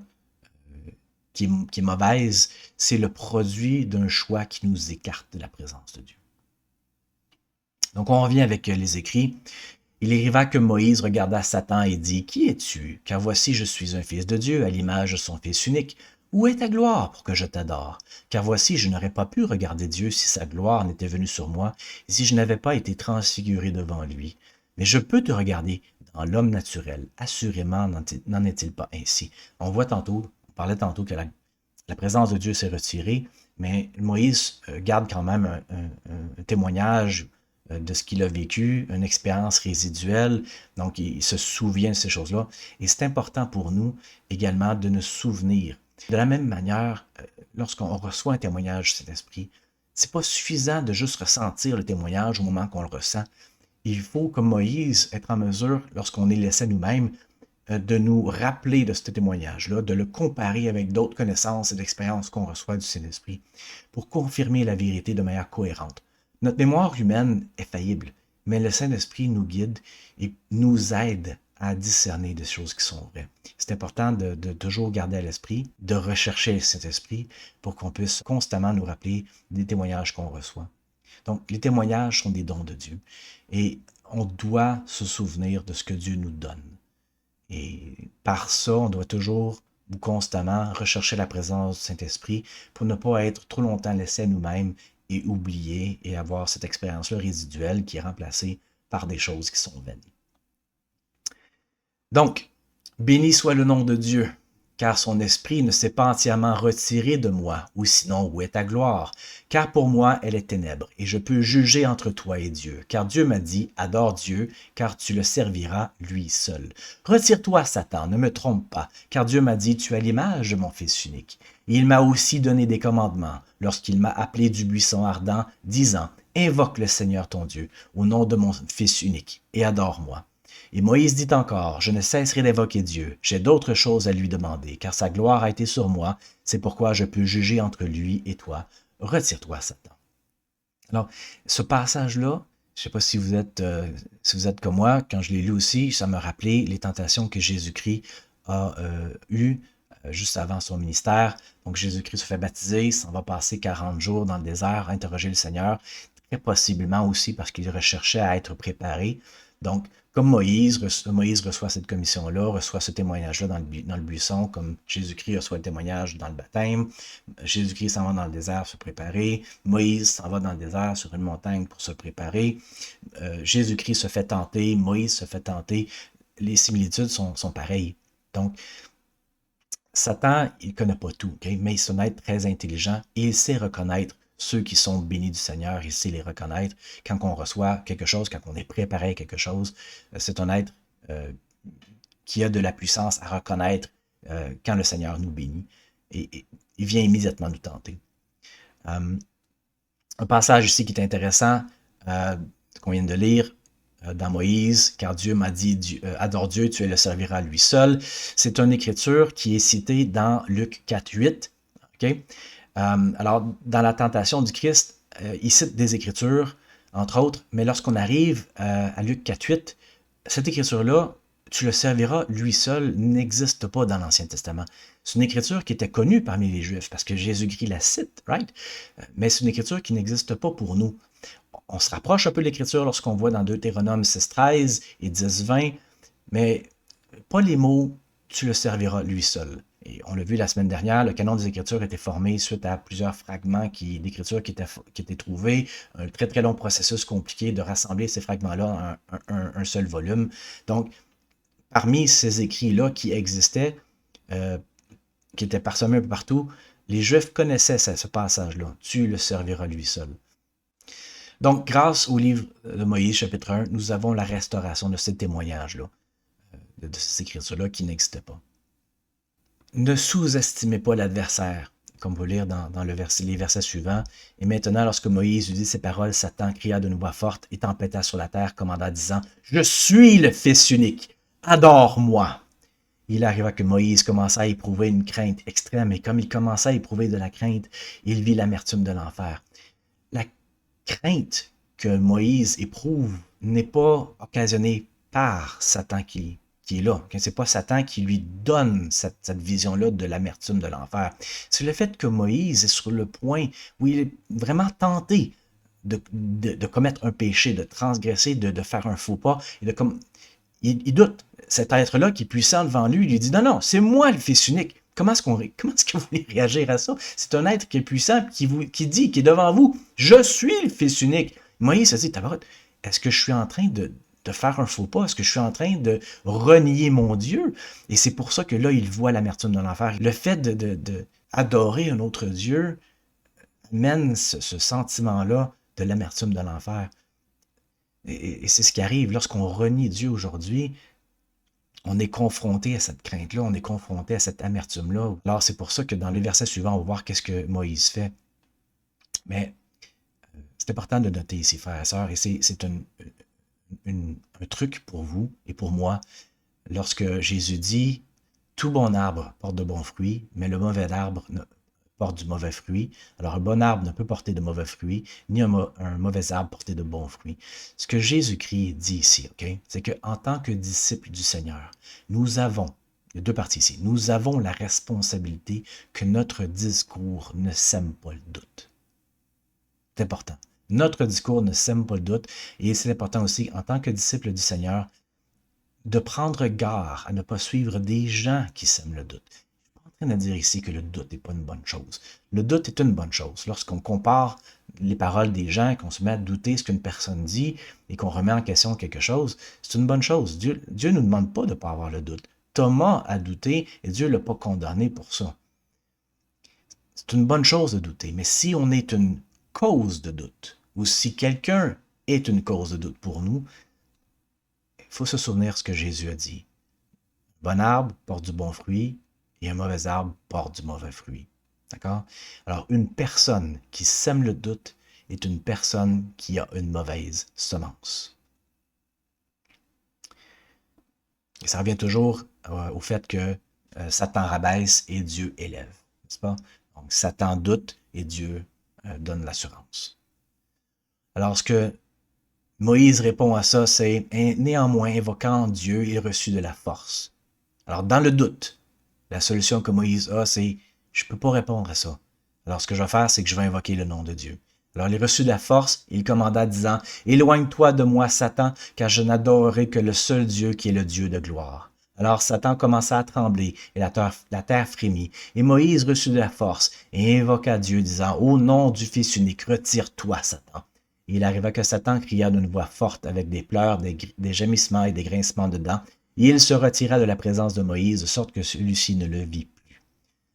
qui est mauvaise, c'est le produit d'un choix qui nous écarte de la présence de Dieu. Donc, on revient avec les écrits. Il arriva que Moïse regarda Satan et dit, « Qui es-tu? Car voici, je suis un fils de Dieu, à l'image de son Fils unique. Où est ta gloire pour que je t'adore? Car voici, je n'aurais pas pu regarder Dieu si sa gloire n'était venue sur moi, et si je n'avais pas été transfiguré devant lui. Mais je peux te regarder dans l'homme naturel. Assurément, n'en est-il pas ainsi? » On parlait tantôt que la présence de Dieu s'est retirée, mais Moïse garde quand même un témoignage de ce qu'il a vécu, une expérience résiduelle, donc il se souvient de ces choses-là. Et c'est important pour nous également de nous souvenir. De la même manière, lorsqu'on reçoit un témoignage du Saint-Esprit, c'est pas suffisant de juste ressentir le témoignage au moment qu'on le ressent. Il faut, comme Moïse, être en mesure, lorsqu'on est laissé à nous-mêmes, de nous rappeler de ce témoignage-là, de le comparer avec d'autres connaissances et d'expériences qu'on reçoit du Saint-Esprit pour confirmer la vérité de manière cohérente. Notre mémoire humaine est faillible, mais le Saint-Esprit nous guide et nous aide à discerner des choses qui sont vraies. C'est important de toujours garder à l'esprit, de rechercher le Saint-Esprit pour qu'on puisse constamment nous rappeler des témoignages qu'on reçoit. Donc, les témoignages sont des dons de Dieu et on doit se souvenir de ce que Dieu nous donne. Et par ça, on doit toujours ou constamment rechercher la présence du Saint-Esprit pour ne pas être trop longtemps laissé à nous-mêmes et oublier et avoir cette expérience-là résiduelle qui est remplacée par des choses qui sont vaines. Donc, béni soit le nom de Dieu, car son esprit ne s'est pas entièrement retiré de moi, ou sinon où est ta gloire? Car pour moi elle est ténèbres, et je peux juger entre toi et Dieu, car Dieu m'a dit, adore Dieu, car tu le serviras lui seul. Retire-toi, Satan, ne me trompe pas, car Dieu m'a dit, tu as l'image de mon Fils unique. Et il m'a aussi donné des commandements, lorsqu'il m'a appelé du buisson ardent, disant, invoque le Seigneur ton Dieu, au nom de mon Fils unique, et adore-moi. Et Moïse dit encore, je ne cesserai d'évoquer Dieu, j'ai d'autres choses à lui demander, car sa gloire a été sur moi, c'est pourquoi je peux juger entre lui et toi. Retire-toi, Satan. Alors, ce passage-là, je ne sais pas si vous êtes comme moi, quand je l'ai lu aussi, ça m'a rappelé les tentations que Jésus-Christ a eues juste avant son ministère. Donc, Jésus-Christ se fait baptiser, s'en va passer 40 jours dans le désert, interroger le Seigneur, très possiblement aussi parce qu'il recherchait à être préparé. Donc, Comme Moïse, Moïse reçoit cette commission-là, reçoit ce témoignage-là dans le buisson, comme Jésus-Christ reçoit le témoignage dans le baptême. Jésus-Christ s'en va dans le désert se préparer. Moïse s'en va dans le désert sur une montagne pour se préparer. Jésus-Christ se fait tenter, Moïse se fait tenter. Les similitudes sont pareilles. Donc, Satan, il ne connaît pas tout, okay? Mais il est un être très intelligent et il sait reconnaître ceux qui sont bénis du Seigneur, il sait les reconnaître. Quand on reçoit quelque chose, quand on est préparé à quelque chose, c'est un être qui a de la puissance à reconnaître quand le Seigneur nous bénit. Et il vient immédiatement nous tenter. Un passage ici qui est intéressant, qu'on vient de lire, dans Moïse, car Dieu m'a dit, adore Dieu, tu le serviras lui seul. C'est une écriture qui est citée dans Luc 4.8. Okay? Alors, dans la tentation du Christ, il cite des écritures, entre autres, mais lorsqu'on arrive à Luc 4.8, cette écriture-là, tu le serviras lui seul, n'existe pas dans l'Ancien Testament. C'est une écriture qui était connue parmi les Juifs, parce que Jésus-Christ la cite, right? Mais c'est une écriture qui n'existe pas pour nous. On se rapproche un peu de l'écriture lorsqu'on voit dans Deutéronome 6.13 et 10.20, mais pas les mots « tu le serviras lui seul ». Et on l'a vu la semaine dernière, le canon des Écritures était formé suite à plusieurs fragments d'écriture qui étaient trouvés, un très très long processus compliqué de rassembler ces fragments-là en un seul volume. Donc, parmi ces écrits-là qui existaient, qui étaient parsemés un peu partout, les Juifs connaissaient ce passage-là, « tu le serviras lui seul ». Donc, grâce au livre de Moïse, chapitre 1, nous avons la restauration de ces témoignages-là, de ces écritures-là qui n'existaient pas. Ne sous-estimez pas l'adversaire, comme vous lire dans les versets suivants. Et maintenant, lorsque Moïse eut dit ces paroles, Satan cria d'une voix forte et tempêta sur la terre, commanda, disant, « Je suis le Fils unique, adore-moi » ». Il arriva que Moïse commença à éprouver une crainte extrême, et comme il commença à éprouver de la crainte, il vit l'amertume de l'enfer. La crainte que Moïse éprouve n'est pas occasionnée par Satan qui est là. Ce n'est pas Satan qui lui donne cette vision-là de l'amertume de l'enfer. C'est le fait que Moïse est sur le point où il est vraiment tenté de commettre un péché, de transgresser, de faire un faux pas. Et il doute. Cet être-là qui est puissant devant lui, il lui dit « Non, non, c'est moi le Fils unique. » Comment est-ce que vous voulez réagir à ça? C'est un être qui est puissant, qui dit, qui est devant vous, « Je suis le Fils unique. » Moïse se dit, « Est-ce que je suis en train de faire un faux pas? Est-ce que je suis en train de renier mon Dieu? » Et c'est pour ça que là, il voit l'amertume de l'enfer. Le fait d'adorer un autre Dieu mène ce sentiment-là de l'amertume de l'enfer. Et c'est ce qui arrive lorsqu'on renie Dieu aujourd'hui. On est confronté à cette crainte-là, on est confronté à cette amertume-là. Alors, c'est pour ça que dans les versets suivants, on va voir qu'est-ce que Moïse fait. Mais c'est important de noter ici, frères et sœurs, et c'est un truc pour vous et pour moi. Lorsque Jésus dit « Tout bon arbre porte de bons fruits, mais le mauvais arbre porte du mauvais fruit. » Alors, un bon arbre ne peut porter de mauvais fruits, ni un mauvais arbre porter de bons fruits. Ce que Jésus-Christ dit ici, okay, c'est qu'en tant que disciples du Seigneur, nous avons, il y a deux parties ici, nous avons la responsabilité que notre discours ne sème pas le doute. C'est important. Notre discours ne sème pas le doute, et c'est important aussi, en tant que disciples du Seigneur, de prendre garde à ne pas suivre des gens qui sèment le doute. Je ne suis pas en train de dire ici que le doute n'est pas une bonne chose. Le doute est une bonne chose. Lorsqu'on compare les paroles des gens, qu'on se met à douter ce qu'une personne dit et qu'on remet en question quelque chose, c'est une bonne chose. Dieu ne nous demande pas de ne pas avoir le doute. Thomas a douté et Dieu ne l'a pas condamné pour ça. C'est une bonne chose de douter, mais si on est une cause de doute, ou si quelqu'un est une cause de doute pour nous, il faut se souvenir de ce que Jésus a dit. Un bon arbre porte du bon fruit et un mauvais arbre porte du mauvais fruit. D'accord? Alors, une personne qui sème le doute est une personne qui a une mauvaise semence. Et ça revient toujours au fait que Satan rabaisse et Dieu élève. N'est-ce pas? Donc, Satan doute et Dieu donne l'assurance. Alors, ce que Moïse répond à ça, c'est « Néanmoins, invoquant Dieu, il reçut de la force. » Alors, dans le doute, la solution que Moïse a, c'est « Je ne peux pas répondre à ça. Alors, ce que je vais faire, c'est que je vais invoquer le nom de Dieu. » Alors il reçut de la force et il commanda, disant, éloigne-toi de moi, Satan, car je n'adorerai que le seul Dieu qui est le Dieu de gloire. Alors Satan commença à trembler, et la terre frémit. Et Moïse reçut de la force, et invoqua Dieu, disant, Au nom du Fils unique, retire-toi, Satan. Et il arriva que Satan cria d'une voix forte, avec des pleurs, des gémissements et des grincements de dents, et il se retira de la présence de Moïse, de sorte que celui-ci ne le vit plus.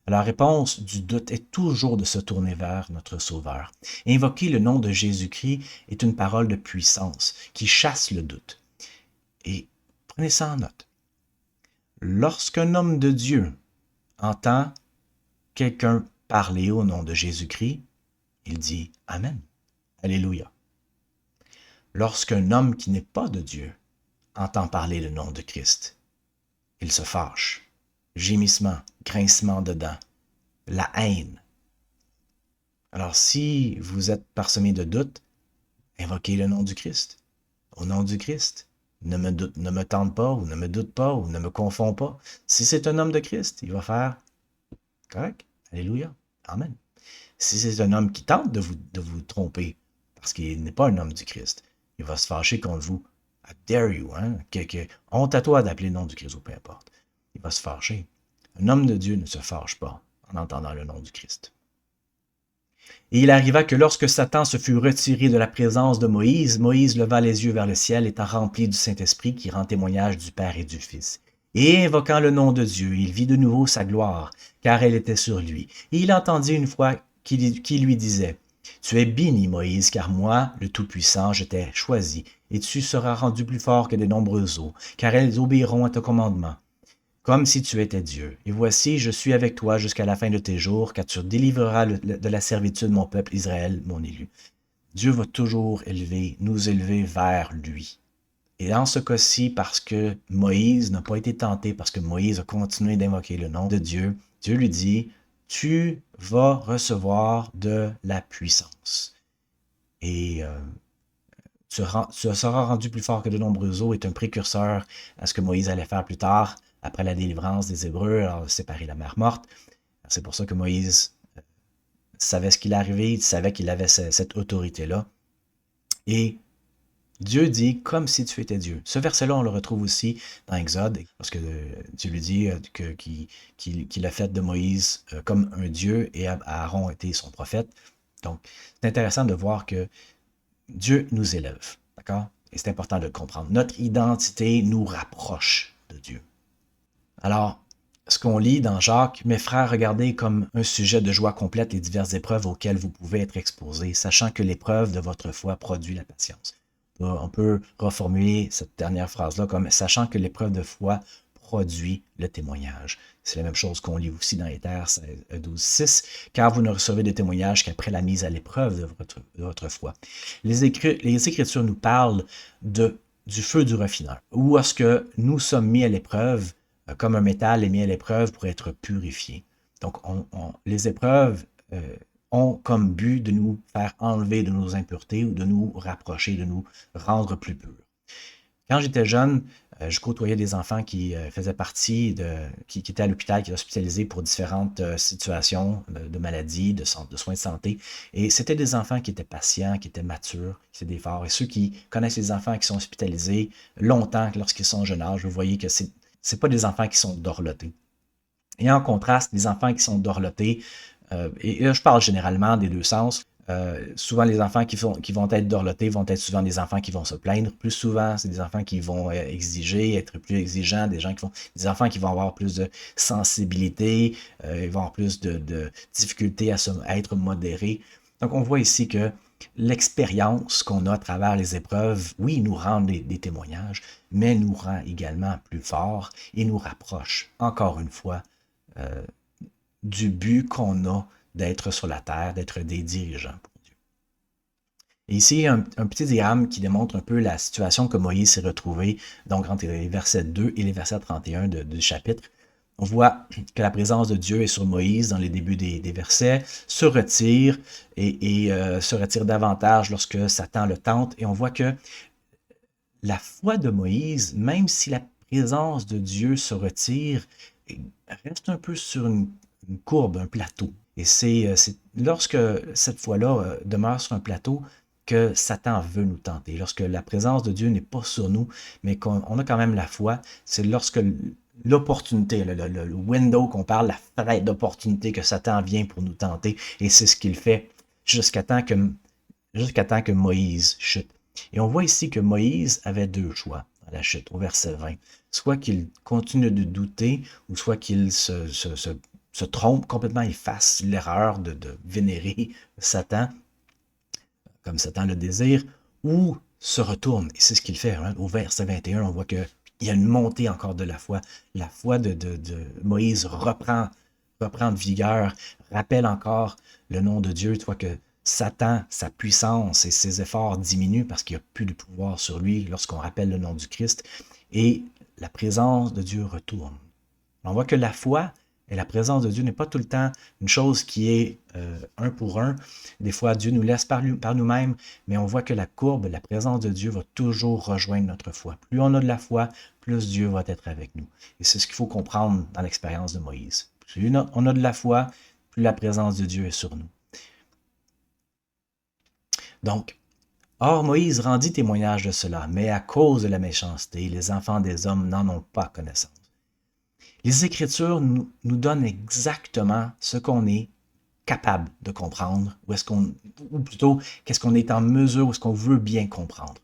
Alors, la réponse du doute est toujours de se tourner vers notre Sauveur. Invoquer le nom de Jésus-Christ est une parole de puissance qui chasse le doute. Et prenez ça en note. Lorsqu'un homme de Dieu entend quelqu'un parler au nom de Jésus-Christ, il dit Amen. Alléluia. Lorsqu'un homme qui n'est pas de Dieu entend parler le nom de Christ, il se fâche. Gémissement, grincement de dents, la haine. Alors si vous êtes parsemé de doutes, invoquez le nom du Christ. Au nom du Christ, ne me tente pas, ou ne me doute pas, ou ne me confonds pas. Si c'est un homme de Christ, il va faire correct. Alléluia. Amen. Si c'est un homme qui tente de vous tromper, parce qu'il n'est pas un homme du Christ, il va se fâcher contre vous. I dare you, hein? Honte à toi d'appeler le nom du Christ ou peu importe. Il va se fâcher. Un homme de Dieu ne se fâche pas en entendant le nom du Christ. Et il arriva que lorsque Satan se fut retiré de la présence de Moïse, Moïse leva les yeux vers le ciel, étant rempli du Saint-Esprit qui rend témoignage du Père et du Fils. Et invoquant le nom de Dieu, il vit de nouveau sa gloire, car elle était sur lui. Et il entendit une voix qui lui disait, « Tu es béni, Moïse, car moi, le Tout-Puissant, je t'ai choisi, et tu seras rendu plus fort que de nombreuses eaux, car elles obéiront à ton commandement. Comme si tu étais Dieu. Et voici, je suis avec toi jusqu'à la fin de tes jours, car tu délivreras de la servitude mon peuple Israël, mon élu. » Dieu va toujours nous élever vers lui. Et dans ce cas-ci, parce que Moïse n'a pas été tenté, parce que Moïse a continué d'invoquer le nom de Dieu, Dieu lui dit, tu vas recevoir de la puissance. Et tu seras rendu plus fort que de nombreux eaux est un précurseur à ce que Moïse allait faire plus tard, après la délivrance des Hébreux, alors séparer la mer morte. C'est pour ça que Moïse savait ce qu'il arrivait, il savait qu'il avait cette autorité-là. Et Dieu dit comme si tu étais Dieu. Ce verset-là, on le retrouve aussi dans Exode, parce que Dieu lui dit qu'il a fait de Moïse comme un Dieu et Aaron était son prophète. Donc, c'est intéressant de voir que Dieu nous élève, d'accord? Et c'est important de le comprendre. Notre identité nous rapproche de Dieu. Alors, ce qu'on lit dans Jacques, « Mes frères, regardez comme un sujet de joie complète les diverses épreuves auxquelles vous pouvez être exposés, sachant que l'épreuve de votre foi produit la patience. » On peut reformuler cette dernière phrase-là comme « Sachant que l'épreuve de foi produit le témoignage. » C'est la même chose qu'on lit aussi dans Héthers 12.6, « Car vous ne recevez de témoignage qu'après la mise à l'épreuve de votre foi. » Les Écritures nous parlent du feu du refineur, où est-ce que nous sommes mis à l'épreuve comme un métal est mis à l'épreuve pour être purifié. Donc, les épreuves ont comme but de nous faire enlever de nos impuretés ou de nous rapprocher, de nous rendre plus purs. Quand j'étais jeune, je côtoyais des enfants qui faisaient partie qui étaient à l'hôpital, qui étaient hospitalisés pour différentes situations de maladies, de soins de santé. Et c'était des enfants qui étaient patients, qui étaient matures, qui étaient forts. Et ceux qui connaissent les enfants qui sont hospitalisés longtemps lorsqu'ils sont en jeune âge, vous voyez que c'est pas des enfants qui sont dorlotés. Et en contraste, les enfants qui sont dorlotés, et là je parle généralement des deux sens, souvent les enfants qui vont être dorlotés vont être souvent des enfants qui vont se plaindre. Plus souvent, c'est des enfants qui vont exiger, être plus exigeants, des enfants qui vont avoir plus de sensibilité, ils vont avoir plus de difficulté à être modérés. Donc on voit ici que l'expérience qu'on a à travers les épreuves, oui, nous rend des témoignages, mais nous rend également plus forts et nous rapproche, encore une fois, du but qu'on a d'être sur la terre, d'être des dirigeants pour Dieu. Et ici, un petit diagramme qui démontre un peu la situation que Moïse s'est retrouvé, donc entre les versets 2 et les versets 31 du chapitre. On voit que la présence de Dieu est sur Moïse dans les débuts des versets, se retire et se retire davantage lorsque Satan le tente. Et on voit que la foi de Moïse, même si la présence de Dieu se retire, reste un peu sur une courbe, un plateau. Et c'est lorsque cette foi-là demeure sur un plateau que Satan veut nous tenter. Lorsque la présence de Dieu n'est pas sur nous, mais qu'on a quand même la foi, c'est lorsque l'opportunité, le window qu'on parle, la fenêtre d'opportunité que Satan vient pour nous tenter. Et c'est ce qu'il fait jusqu'à temps que Moïse chute. Et on voit ici que Moïse avait deux choix à la chute, au verset 20. Soit qu'il continue de douter, ou soit qu'il se trompe complètement, il fasse l'erreur de vénérer Satan, comme Satan le désire, ou se retourne. Et c'est ce qu'il fait. Hein. Au verset 21, on voit qu'il y a une montée encore de la foi. La foi de Moïse reprend de vigueur, rappelle encore le nom de Dieu. Tu vois que Satan, sa puissance et ses efforts diminuent parce qu'il n'y a plus de pouvoir sur lui lorsqu'on rappelle le nom du Christ. Et la présence de Dieu retourne. On voit que la foi et la présence de Dieu n'est pas tout le temps une chose qui est un pour un. Des fois, Dieu nous laisse par nous-mêmes, mais on voit que la courbe, la présence de Dieu va toujours rejoindre notre foi. Plus on a de la foi, plus Dieu va être avec nous. Et c'est ce qu'il faut comprendre dans l'expérience de Moïse. Plus on a de la foi, plus la présence de Dieu est sur nous. Donc, or Moïse rendit témoignage de cela, mais à cause de la méchanceté, les enfants des hommes n'en ont pas connaissance. Les Écritures nous donnent exactement ce qu'on est capable de comprendre, ou plutôt, qu'est-ce qu'on est en mesure, ou est-ce qu'on veut bien comprendre.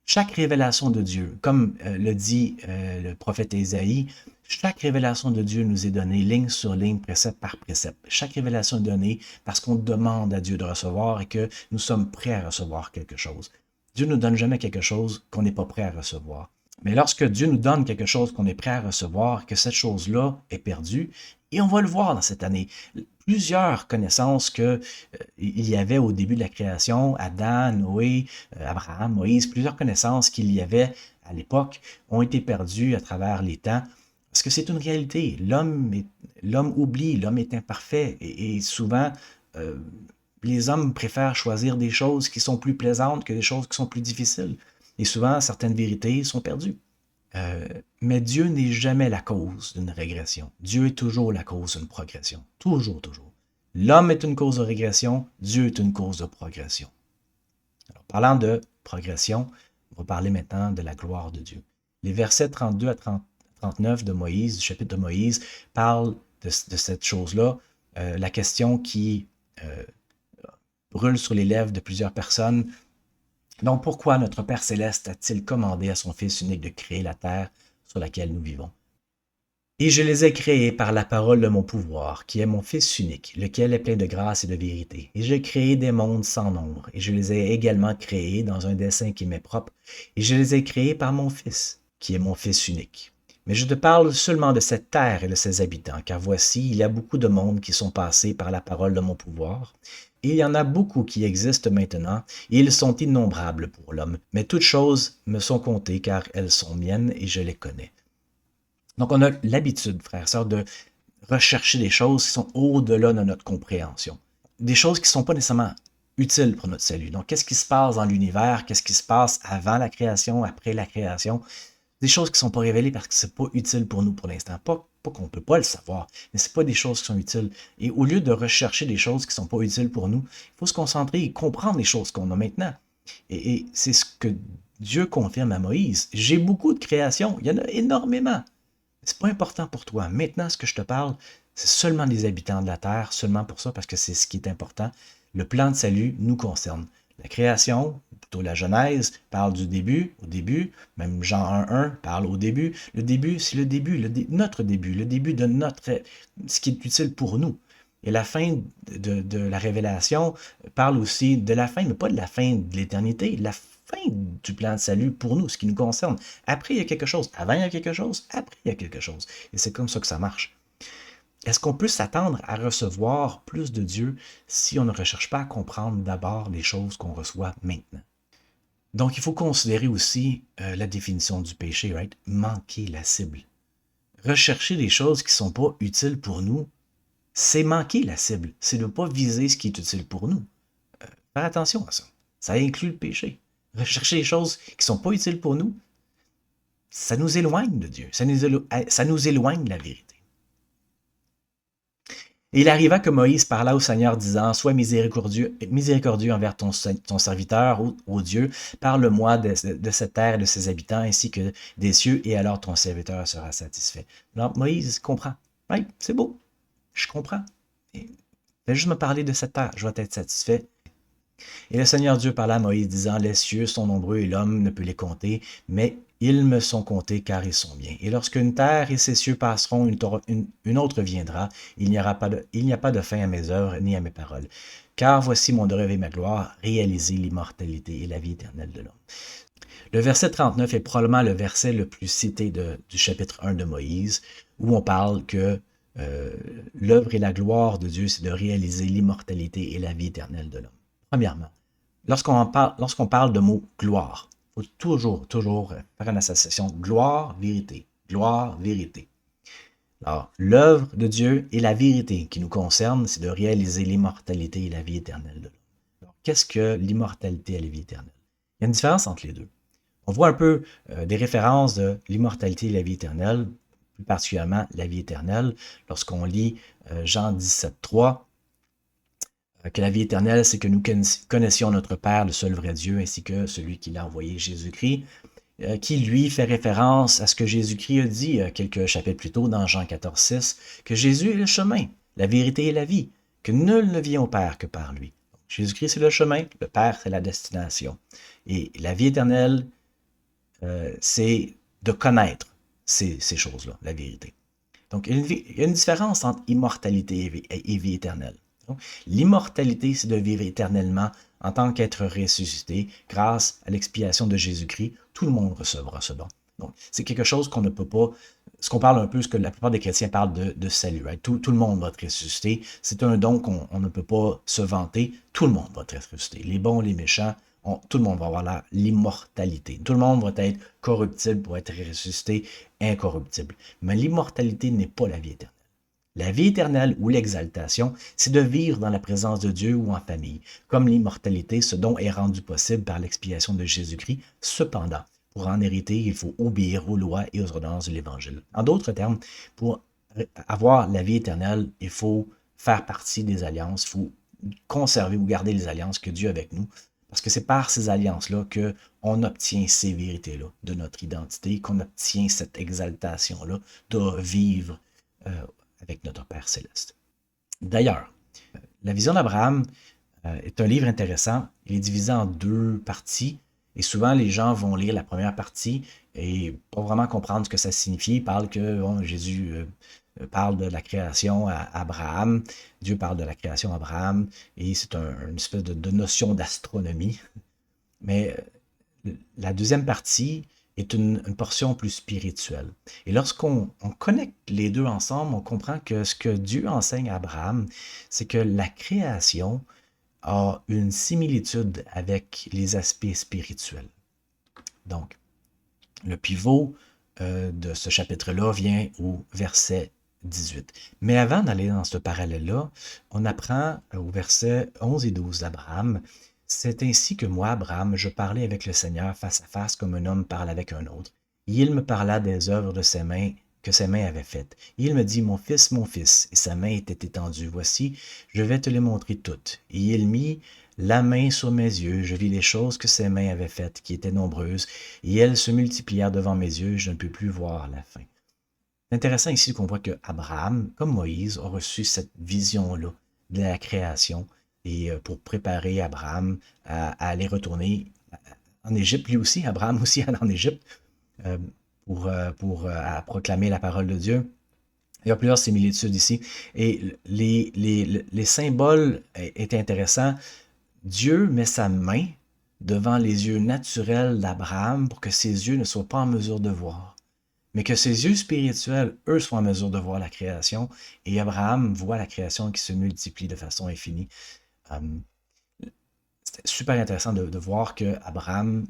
Chaque révélation de Dieu, comme le dit le prophète Ésaïe, chaque révélation de Dieu nous est donnée ligne sur ligne, précepte par précepte. Chaque révélation est donnée parce qu'on demande à Dieu de recevoir et que nous sommes prêts à recevoir quelque chose. Dieu ne nous donne jamais quelque chose qu'on n'est pas prêt à recevoir. Mais lorsque Dieu nous donne quelque chose qu'on est prêt à recevoir, que cette chose-là est perdue, et on va le voir dans cette année, plusieurs connaissances qu'il y avait au début de la création, Adam, Noé, Abraham, Moïse, plusieurs connaissances qu'il y avait à l'époque ont été perdues à travers les temps, parce que c'est une réalité. L'homme oublie, l'homme est imparfait, et souvent, les hommes préfèrent choisir des choses qui sont plus plaisantes que des choses qui sont plus difficiles. Et souvent, certaines vérités sont perdues. Mais Dieu n'est jamais la cause d'une régression. Dieu est toujours la cause d'une progression. Toujours, toujours. L'homme est une cause de régression, Dieu est une cause de progression. Alors, parlant de progression, on va parler maintenant de la gloire de Dieu. Les versets 32 à 39 de Moïse, du chapitre de Moïse, parlent de cette chose-là. La question qui brûle sur les lèvres de plusieurs personnes. Donc, pourquoi notre Père Céleste a-t-il commandé à son Fils unique de créer la terre sur laquelle nous vivons? Et je les ai créés par la parole de mon pouvoir, qui est mon Fils unique, lequel est plein de grâce et de vérité. Et j'ai créé des mondes sans nombre, et je les ai également créés dans un dessein qui m'est propre, et je les ai créés par mon Fils, qui est mon Fils unique. Mais je te parle seulement de cette terre et de ses habitants, car voici, il y a beaucoup de mondes qui sont passés par la parole de mon pouvoir, et il y en a beaucoup qui existent maintenant, et ils sont innombrables pour l'homme. Mais toutes choses me sont comptées, car elles sont miennes, et je les connais. Donc, on a l'habitude, frères et sœurs, de rechercher des choses qui sont au-delà de notre compréhension. Des choses qui ne sont pas nécessairement utiles pour notre salut. Donc, qu'est-ce qui se passe dans l'univers? Qu'est-ce qui se passe avant la création, après la création? Des choses qui ne sont pas révélées parce que ce n'est pas utile pour nous pour l'instant. Pas qu'on ne peut pas le savoir, mais ce n'est pas des choses qui sont utiles. Et au lieu de rechercher des choses qui ne sont pas utiles pour nous, il faut se concentrer et comprendre les choses qu'on a maintenant. Et c'est ce que Dieu confirme à Moïse. J'ai beaucoup de créations, il y en a énormément. C'est pas important pour toi. Maintenant, ce que je te parle, c'est seulement des habitants de la terre, seulement pour ça, parce que c'est ce qui est important. Le plan de salut nous concerne. La création, plutôt la Genèse, parle du début, au début. Même Jean 1.1 parle au début. Le début, c'est le début, notre début, le début de ce qui est utile pour nous. Et la fin de la révélation parle aussi de la fin, mais pas de la fin de l'éternité, la fin du plan de salut pour nous, ce qui nous concerne. Après, il y a quelque chose. Avant, il y a quelque chose. Après, il y a quelque chose. Et c'est comme ça que ça marche. Est-ce qu'on peut s'attendre à recevoir plus de Dieu si on ne recherche pas à comprendre d'abord les choses qu'on reçoit maintenant? Donc, il faut considérer aussi la définition du péché, right? Manquer la cible. Rechercher des choses qui ne sont pas utiles pour nous, c'est manquer la cible. C'est ne pas viser ce qui est utile pour nous. Faire attention à ça. Ça inclut le péché. Rechercher des choses qui ne sont pas utiles pour nous, ça nous éloigne de Dieu. Ça nous éloigne de la vérité. Et il arriva que Moïse parla au Seigneur, disant, sois miséricordieux envers ton serviteur, ô Dieu, parle-moi de cette terre et de ses habitants, ainsi que des cieux, et alors ton serviteur sera satisfait. Alors Moïse comprend. Oui, c'est beau, je comprends. Fais juste me parler de cette terre, je vais être satisfait. Et le Seigneur Dieu parla à Moïse, disant, les cieux sont nombreux et l'homme ne peut les compter, mais ils me sont comptés car ils sont bien. Et lorsqu'une terre et ses cieux passeront, une autre viendra. Il n'y a pas de fin à mes œuvres ni à mes paroles. Car voici mon rêve et ma gloire, réaliser l'immortalité et la vie éternelle de l'homme. Le verset 39 est probablement le verset le plus cité du chapitre 1 de Moïse, où on parle que l'œuvre et la gloire de Dieu, c'est de réaliser l'immortalité et la vie éternelle de l'homme. Premièrement, lorsqu'on parle de mot gloire, il faut toujours faire une association gloire, vérité. Gloire, vérité. Alors, l'œuvre de Dieu et la vérité qui nous concerne, c'est de réaliser l'immortalité et la vie éternelle de l'homme. Alors, qu'est-ce que l'immortalité et la vie éternelle? Il y a une différence entre les deux. On voit un peu des références de l'immortalité et la vie éternelle, plus particulièrement la vie éternelle, lorsqu'on lit Jean 17,3, que la vie éternelle, c'est que nous connaissions notre Père, le seul vrai Dieu, ainsi que celui qui l'a envoyé, Jésus-Christ, qui, lui, fait référence à ce que Jésus-Christ a dit quelques chapitres plus tôt dans Jean 14,6, que Jésus est le chemin, la vérité et la vie, que nul ne vient au Père que par lui. Jésus-Christ, c'est le chemin, le Père, c'est la destination. Et la vie éternelle, c'est de connaître ces choses-là, la vérité. Donc, il y a une différence entre immortalité et vie éternelle. L'immortalité, c'est de vivre éternellement en tant qu'être ressuscité grâce à l'expiation de Jésus-Christ. Tout le monde recevra ce don. Donc, c'est quelque chose qu'on ne peut pas, ce qu'on parle un peu, ce que la plupart des chrétiens parlent de salut. Right? Tout le monde va être ressuscité. C'est un don qu'on ne peut pas se vanter. Tout le monde va être ressuscité. Les bons, les méchants, tout le monde va avoir l'immortalité. Tout le monde va être corruptible pour être ressuscité, incorruptible. Mais l'immortalité n'est pas la vie éternelle. La vie éternelle ou l'exaltation, c'est de vivre dans la présence de Dieu ou en famille. Comme l'immortalité, ce don est rendu possible par l'expiation de Jésus-Christ. Cependant, pour en hériter, il faut obéir aux lois et aux ordonnances de l'Évangile. En d'autres termes, pour avoir la vie éternelle, il faut faire partie des alliances, il faut conserver ou garder les alliances que Dieu a avec nous. Parce que c'est par ces alliances-là qu'on obtient ces vérités-là de notre identité, qu'on obtient cette exaltation-là de vivre avec notre Père céleste. D'ailleurs, la vision d'Abraham est un livre intéressant. Il est divisé en deux parties. Et souvent, les gens vont lire la première partie et pas vraiment comprendre ce que ça signifie. Ils parlent que Jésus parle de la création à Abraham. Dieu parle de la création à Abraham. Et c'est une espèce de notion d'astronomie. Mais la deuxième partie est une portion plus spirituelle. Et lorsqu'on connecte les deux ensemble, on comprend que ce que Dieu enseigne à Abraham, c'est que la création a une similitude avec les aspects spirituels. Donc, le pivot de ce chapitre-là vient au verset 18. Mais avant d'aller dans ce parallèle-là, on apprend au verset 11 et 12 d'Abraham. C'est ainsi que moi, Abraham, je parlais avec le Seigneur face à face comme un homme parle avec un autre. Et il me parla des œuvres de ses mains que ses mains avaient faites. Et il me dit, mon fils, et sa main était étendue. Voici, je vais te les montrer toutes. Et il mit la main sur mes yeux, je vis les choses que ses mains avaient faites, qui étaient nombreuses, et elles se multiplièrent devant mes yeux, je ne peux plus voir la fin. C'est intéressant ici qu'on voit que Abraham, comme Moïse, a reçu cette vision-là de la création, et pour préparer Abraham à aller retourner en Égypte, lui aussi, Abraham aussi allait en Égypte, pour proclamer la parole de Dieu. Il y a plusieurs similitudes ici. Et les symboles étaient intéressants. Dieu met sa main devant les yeux naturels d'Abraham pour que ses yeux ne soient pas en mesure de voir, mais que ses yeux spirituels, eux, soient en mesure de voir la création. Et Abraham voit la création qui se multiplie de façon infinie. C'est super intéressant de voir que Abraham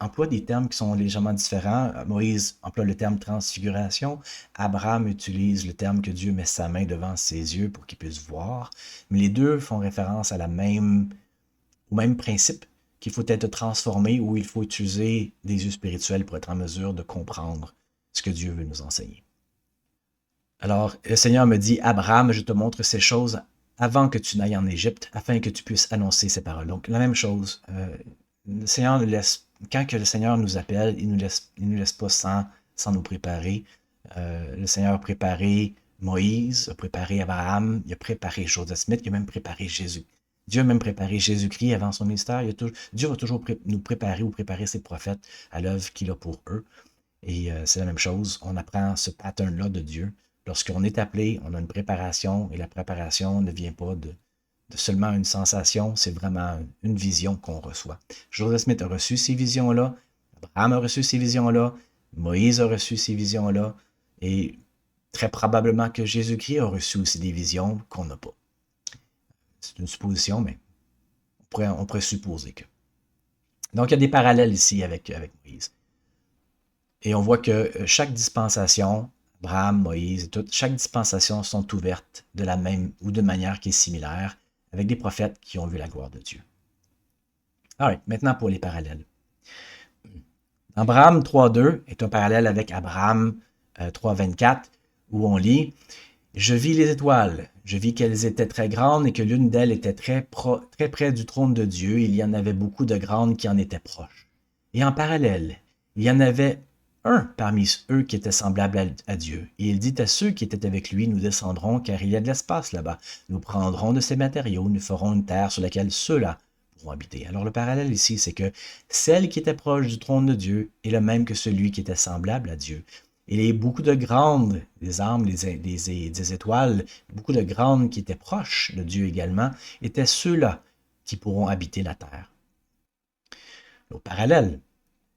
emploie des termes qui sont légèrement différents. Moïse emploie le terme transfiguration. Abraham utilise le terme que Dieu met sa main devant ses yeux pour qu'il puisse voir. Mais les deux font référence au même principe qu'il faut être transformé ou il faut utiliser des yeux spirituels pour être en mesure de comprendre ce que Dieu veut nous enseigner. Alors, le Seigneur me dit, Abraham, je te montre ces choses avant que tu n'ailles en Égypte, afin que tu puisses annoncer ces paroles. Donc, la même chose. Le Seigneur nous laisse, quand que le Seigneur nous appelle, il nous laisse pas sans nous préparer. Le Seigneur a préparé Moïse, a préparé Abraham, il a préparé Joseph Smith, il a même préparé Jésus. Dieu a même préparé Jésus-Christ avant son ministère. Dieu va toujours nous préparer ou préparer ses prophètes à l'œuvre qu'il a pour eux. Et c'est la même chose. On apprend ce pattern-là de Dieu. Lorsqu'on est appelé, on a une préparation et la préparation ne vient pas de seulement une sensation, c'est vraiment une vision qu'on reçoit. Joseph Smith a reçu ces visions-là, Abraham a reçu ces visions-là, Moïse a reçu ces visions-là, et très probablement que Jésus-Christ a reçu aussi des visions qu'on n'a pas. C'est une supposition, mais on pourrait supposer que. Donc, il y a des parallèles ici avec Moïse. Et on voit que chaque dispensation, Abraham, Moïse et tout, chaque dispensation sont ouvertes de la même ou de manière qui est similaire avec des prophètes qui ont vu la gloire de Dieu. Alright, maintenant pour les parallèles. Abraham 3.2 est un parallèle avec Abraham 3.24 où on lit « Je vis les étoiles, je vis qu'elles étaient très grandes et que l'une d'elles était très près du trône de Dieu. Il y en avait beaucoup de grandes qui en étaient proches. Et en parallèle, il y en avait un parmi eux qui était semblable à Dieu. Et il dit à ceux qui étaient avec lui, nous descendrons car il y a de l'espace là-bas. Nous prendrons de ces matériaux, nous ferons une terre sur laquelle ceux-là pourront habiter. » Alors le parallèle ici, c'est que celle qui était proche du trône de Dieu est le même que celui qui était semblable à Dieu. Il y a beaucoup de grandes, des âmes, des étoiles, beaucoup de grandes qui étaient proches de Dieu également, étaient ceux-là qui pourront habiter la terre. Au parallèle,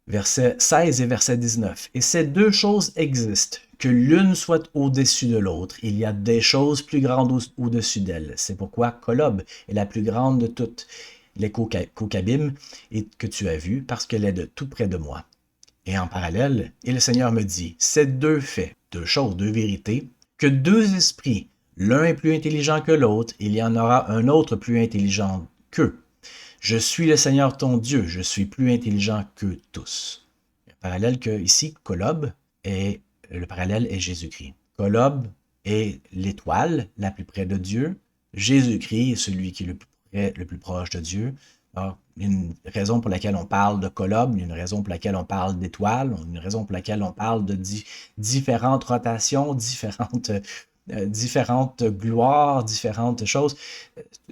versets 16 et verset 19. « Et ces deux choses existent, que l'une soit au-dessus de l'autre. Il y a des choses plus grandes au-dessus d'elle. C'est pourquoi Kolob est la plus grande de toutes les Kokabim et que tu as vues, parce qu'elle est de tout près de moi. » Et en parallèle, et le Seigneur me dit, « Ces deux faits, deux choses, deux vérités, que deux esprits, l'un est plus intelligent que l'autre, il y en aura un autre plus intelligent qu'eux. Je suis le Seigneur ton Dieu, je suis plus intelligent qu'eux tous. » Le parallèle que ici, Kolob, le parallèle est Jésus-Christ. Kolob est l'étoile la plus près de Dieu. Jésus-Christ est celui qui est le plus proche de Dieu. Alors, une raison pour laquelle on parle de Kolob, une raison pour laquelle on parle d'étoiles, une raison pour laquelle on parle de différentes rotations, différentes gloires, différentes choses.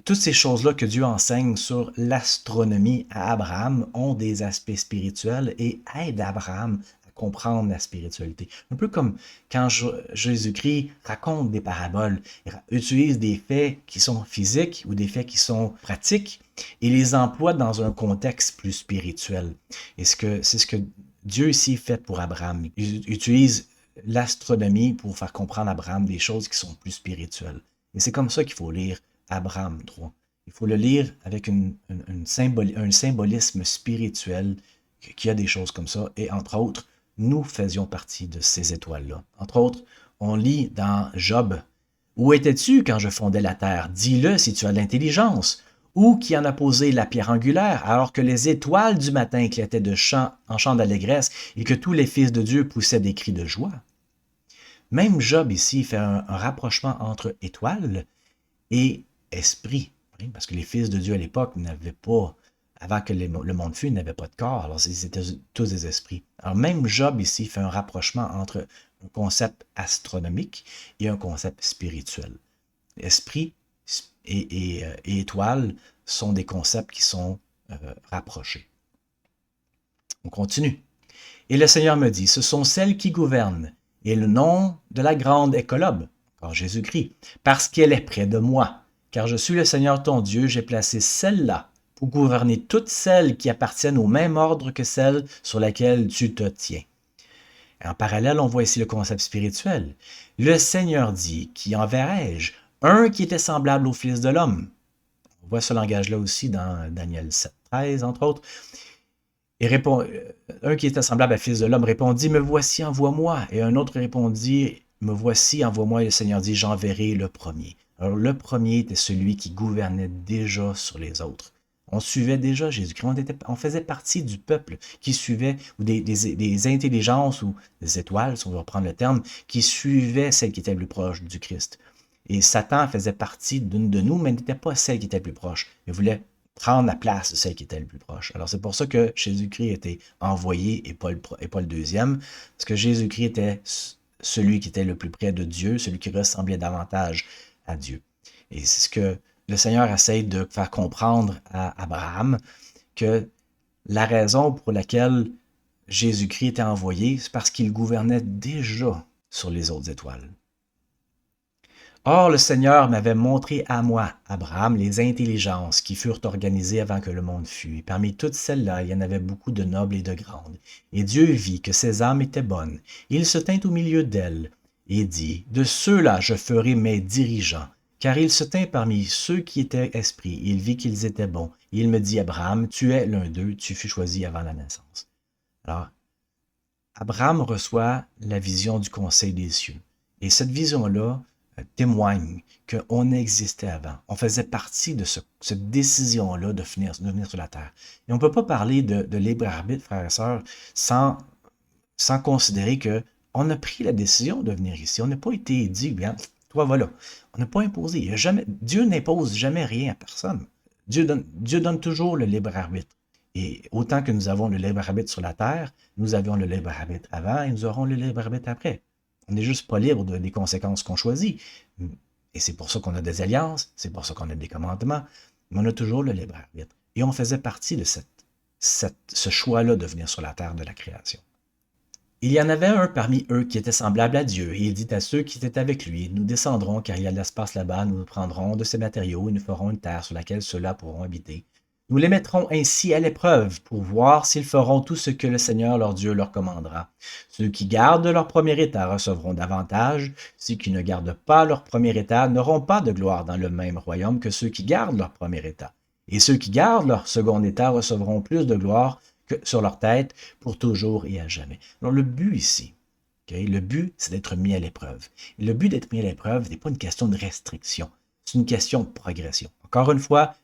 Toutes ces choses-là que Dieu enseigne sur l'astronomie à Abraham ont des aspects spirituels et aident Abraham à comprendre la spiritualité. Un peu comme quand Jésus-Christ raconte des paraboles, il utilise des faits qui sont physiques ou des faits qui sont pratiques et les emploie dans un contexte plus spirituel. Et c'est ce que Dieu ici fait pour Abraham. Il utilise l'astronomie pour faire comprendre à Abraham des choses qui sont plus spirituelles. Et c'est comme ça qu'il faut lire Abraham 3. Il faut le lire avec un symbolisme spirituel qui a des choses comme ça. Et entre autres, nous faisions partie de ces étoiles-là. Entre autres, on lit dans Job, « Où étais-tu quand je fondais la terre? Dis-le si tu as de l'intelligence. Ou qui en a posé la pierre angulaire, alors que les étoiles du matin éclataient en chants d'allégresse et que tous les fils de Dieu poussaient des cris de joie. » Même Job ici fait un rapprochement entre étoiles et esprit, parce que les fils de Dieu à l'époque n'avaient pas, avant que le monde fût, n'avaient pas de corps, alors ils étaient tous des esprits. Alors même Job ici fait un rapprochement entre un concept astronomique et un concept spirituel. Esprit et étoiles sont des concepts qui sont rapprochés. On continue. « Et le Seigneur me dit, ce sont celles qui gouvernent, et le nom de la grande est Kolob, encore Jésus-Christ, parce qu'elle est près de moi. Car je suis le Seigneur ton Dieu, j'ai placé celle-là pour gouverner toutes celles qui appartiennent au même ordre que celle sur laquelle tu te tiens. » En parallèle, on voit ici le concept spirituel. Le Seigneur dit, qui enverrai-je? Un qui était semblable au Fils de l'homme. On voit ce langage-là aussi dans Daniel 7.13, entre autres. Et un qui était semblable au Fils de l'homme répondit, « Me voici, envoie-moi. » Et un autre répondit, « Me voici, envoie-moi. » Et le Seigneur dit, « J'enverrai le premier. » Alors le premier était celui qui gouvernait déjà sur les autres. On suivait déjà Jésus-Christ. On faisait partie du peuple qui suivait, ou des intelligences, ou des étoiles, si on veut reprendre le terme, qui suivaient celle qui était plus proche du Christ. Et Satan faisait partie d'une de nous, mais n'était pas celle qui était le plus proche. Il voulait prendre la place de celle qui était le plus proche. Alors c'est pour ça que Jésus-Christ était envoyé et pas le deuxième, parce que Jésus-Christ était celui qui était le plus près de Dieu, celui qui ressemblait davantage à Dieu. Et c'est ce que le Seigneur essaie de faire comprendre à Abraham, que la raison pour laquelle Jésus-Christ était envoyé, c'est parce qu'il gouvernait déjà sur les autres étoiles. Or, le Seigneur m'avait montré à moi, Abraham, les intelligences qui furent organisées avant que le monde fût. Et parmi toutes celles-là, il y en avait beaucoup de nobles et de grandes. Et Dieu vit que ces âmes étaient bonnes. Et il se tint au milieu d'elles et dit, de ceux-là je ferai mes dirigeants. Car il se tint parmi ceux qui étaient esprits. Il vit qu'ils étaient bons. Et il me dit, Abraham, tu es l'un d'eux, tu fus choisi avant la naissance. Alors, Abraham reçoit la vision du conseil des cieux. Et cette vision-là témoigne qu'on existait avant. On faisait partie de cette décision-là de venir sur la terre. Et on ne peut pas parler de libre arbitre, frères et sœurs, sans considérer qu'on a pris la décision de venir ici. On n'a pas été dit, bien, toi voilà. On n'a pas imposé. Dieu n'impose jamais rien à personne. Dieu donne toujours le libre arbitre. Et autant que nous avons le libre arbitre sur la terre, nous avions le libre arbitre avant et nous aurons le libre arbitre après. On n'est juste pas libre des conséquences qu'on choisit. Et c'est pour ça qu'on a des alliances, c'est pour ça qu'on a des commandements, mais on a toujours le libre arbitre. Et on faisait partie de ce choix-là de venir sur la terre de la création. Il y en avait un parmi eux qui était semblable à Dieu, et il dit à ceux qui étaient avec lui, nous descendrons car il y a de l'espace là-bas, nous prendrons de ces matériaux et nous ferons une terre sur laquelle ceux-là pourront habiter. Nous les mettrons ainsi à l'épreuve pour voir s'ils feront tout ce que le Seigneur leur Dieu leur commandera. Ceux qui gardent leur premier état recevront davantage. Ceux qui ne gardent pas leur premier état n'auront pas de gloire dans le même royaume que ceux qui gardent leur premier état. Et ceux qui gardent leur second état recevront plus de gloire que sur leur tête pour toujours et à jamais. Alors le but ici, le but, c'est d'être mis à l'épreuve. Et le but d'être mis à l'épreuve n'est pas une question de restriction, c'est une question de progression. Encore une fois,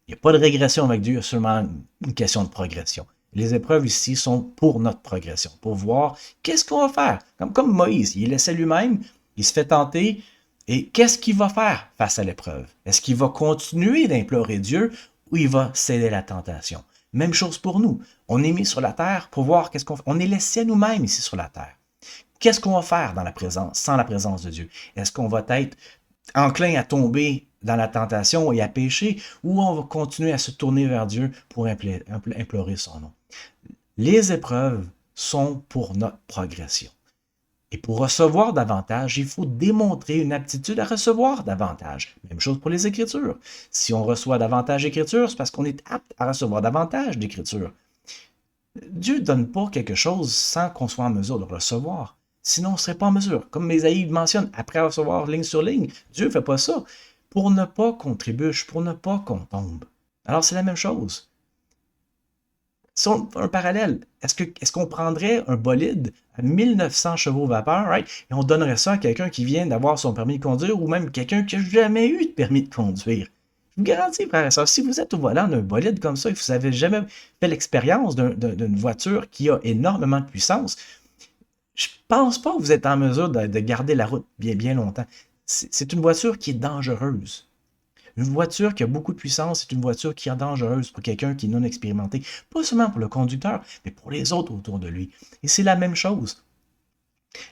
il n'y a pas de régression avec Dieu, il y a seulement une question de progression. Les épreuves ici sont pour notre progression, pour voir qu'est-ce qu'on va faire. Comme Moïse, il essaie lui-même, il se fait tenter, et qu'est-ce qu'il va faire face à l'épreuve? Est-ce qu'il va continuer d'implorer Dieu ou il va céder à la tentation? Même chose pour nous. On est mis sur la terre pour voir qu'est-ce qu'on fait. On est laissé à nous-mêmes ici sur la terre. Qu'est-ce qu'on va faire sans la présence de Dieu? Est-ce qu'on va être enclin à tomber dans la tentation et à pécher, ou on va continuer à se tourner vers Dieu pour implorer son nom? Les épreuves sont pour notre progression. Et pour recevoir davantage, il faut démontrer une aptitude à recevoir davantage. Même chose pour les Écritures. Si on reçoit davantage d'Écritures, c'est parce qu'on est apte à recevoir davantage d'Écritures. Dieu ne donne pas quelque chose sans qu'on soit en mesure de le recevoir. Sinon, on ne serait pas en mesure. Comme Ésaïe mentionne, après recevoir ligne sur ligne, Dieu ne fait pas ça pour ne pas qu'on trébuche, pour ne pas qu'on tombe. Alors, c'est la même chose. Un parallèle, est-ce qu'on prendrait un bolide à 1900 chevaux vapeur, right, et on donnerait ça à quelqu'un qui vient d'avoir son permis de conduire ou même quelqu'un qui n'a jamais eu de permis de conduire? Je vous garantis, frère et sœur, si vous êtes au volant d'un bolide comme ça et que vous n'avez jamais fait l'expérience d'une voiture qui a énormément de puissance, je ne pense pas que vous êtes en mesure de garder la route bien, bien longtemps. C'est une voiture qui est dangereuse. Une voiture qui a beaucoup de puissance, c'est une voiture qui est dangereuse pour quelqu'un qui est non expérimenté. Pas seulement pour le conducteur, mais pour les autres autour de lui. Et c'est la même chose.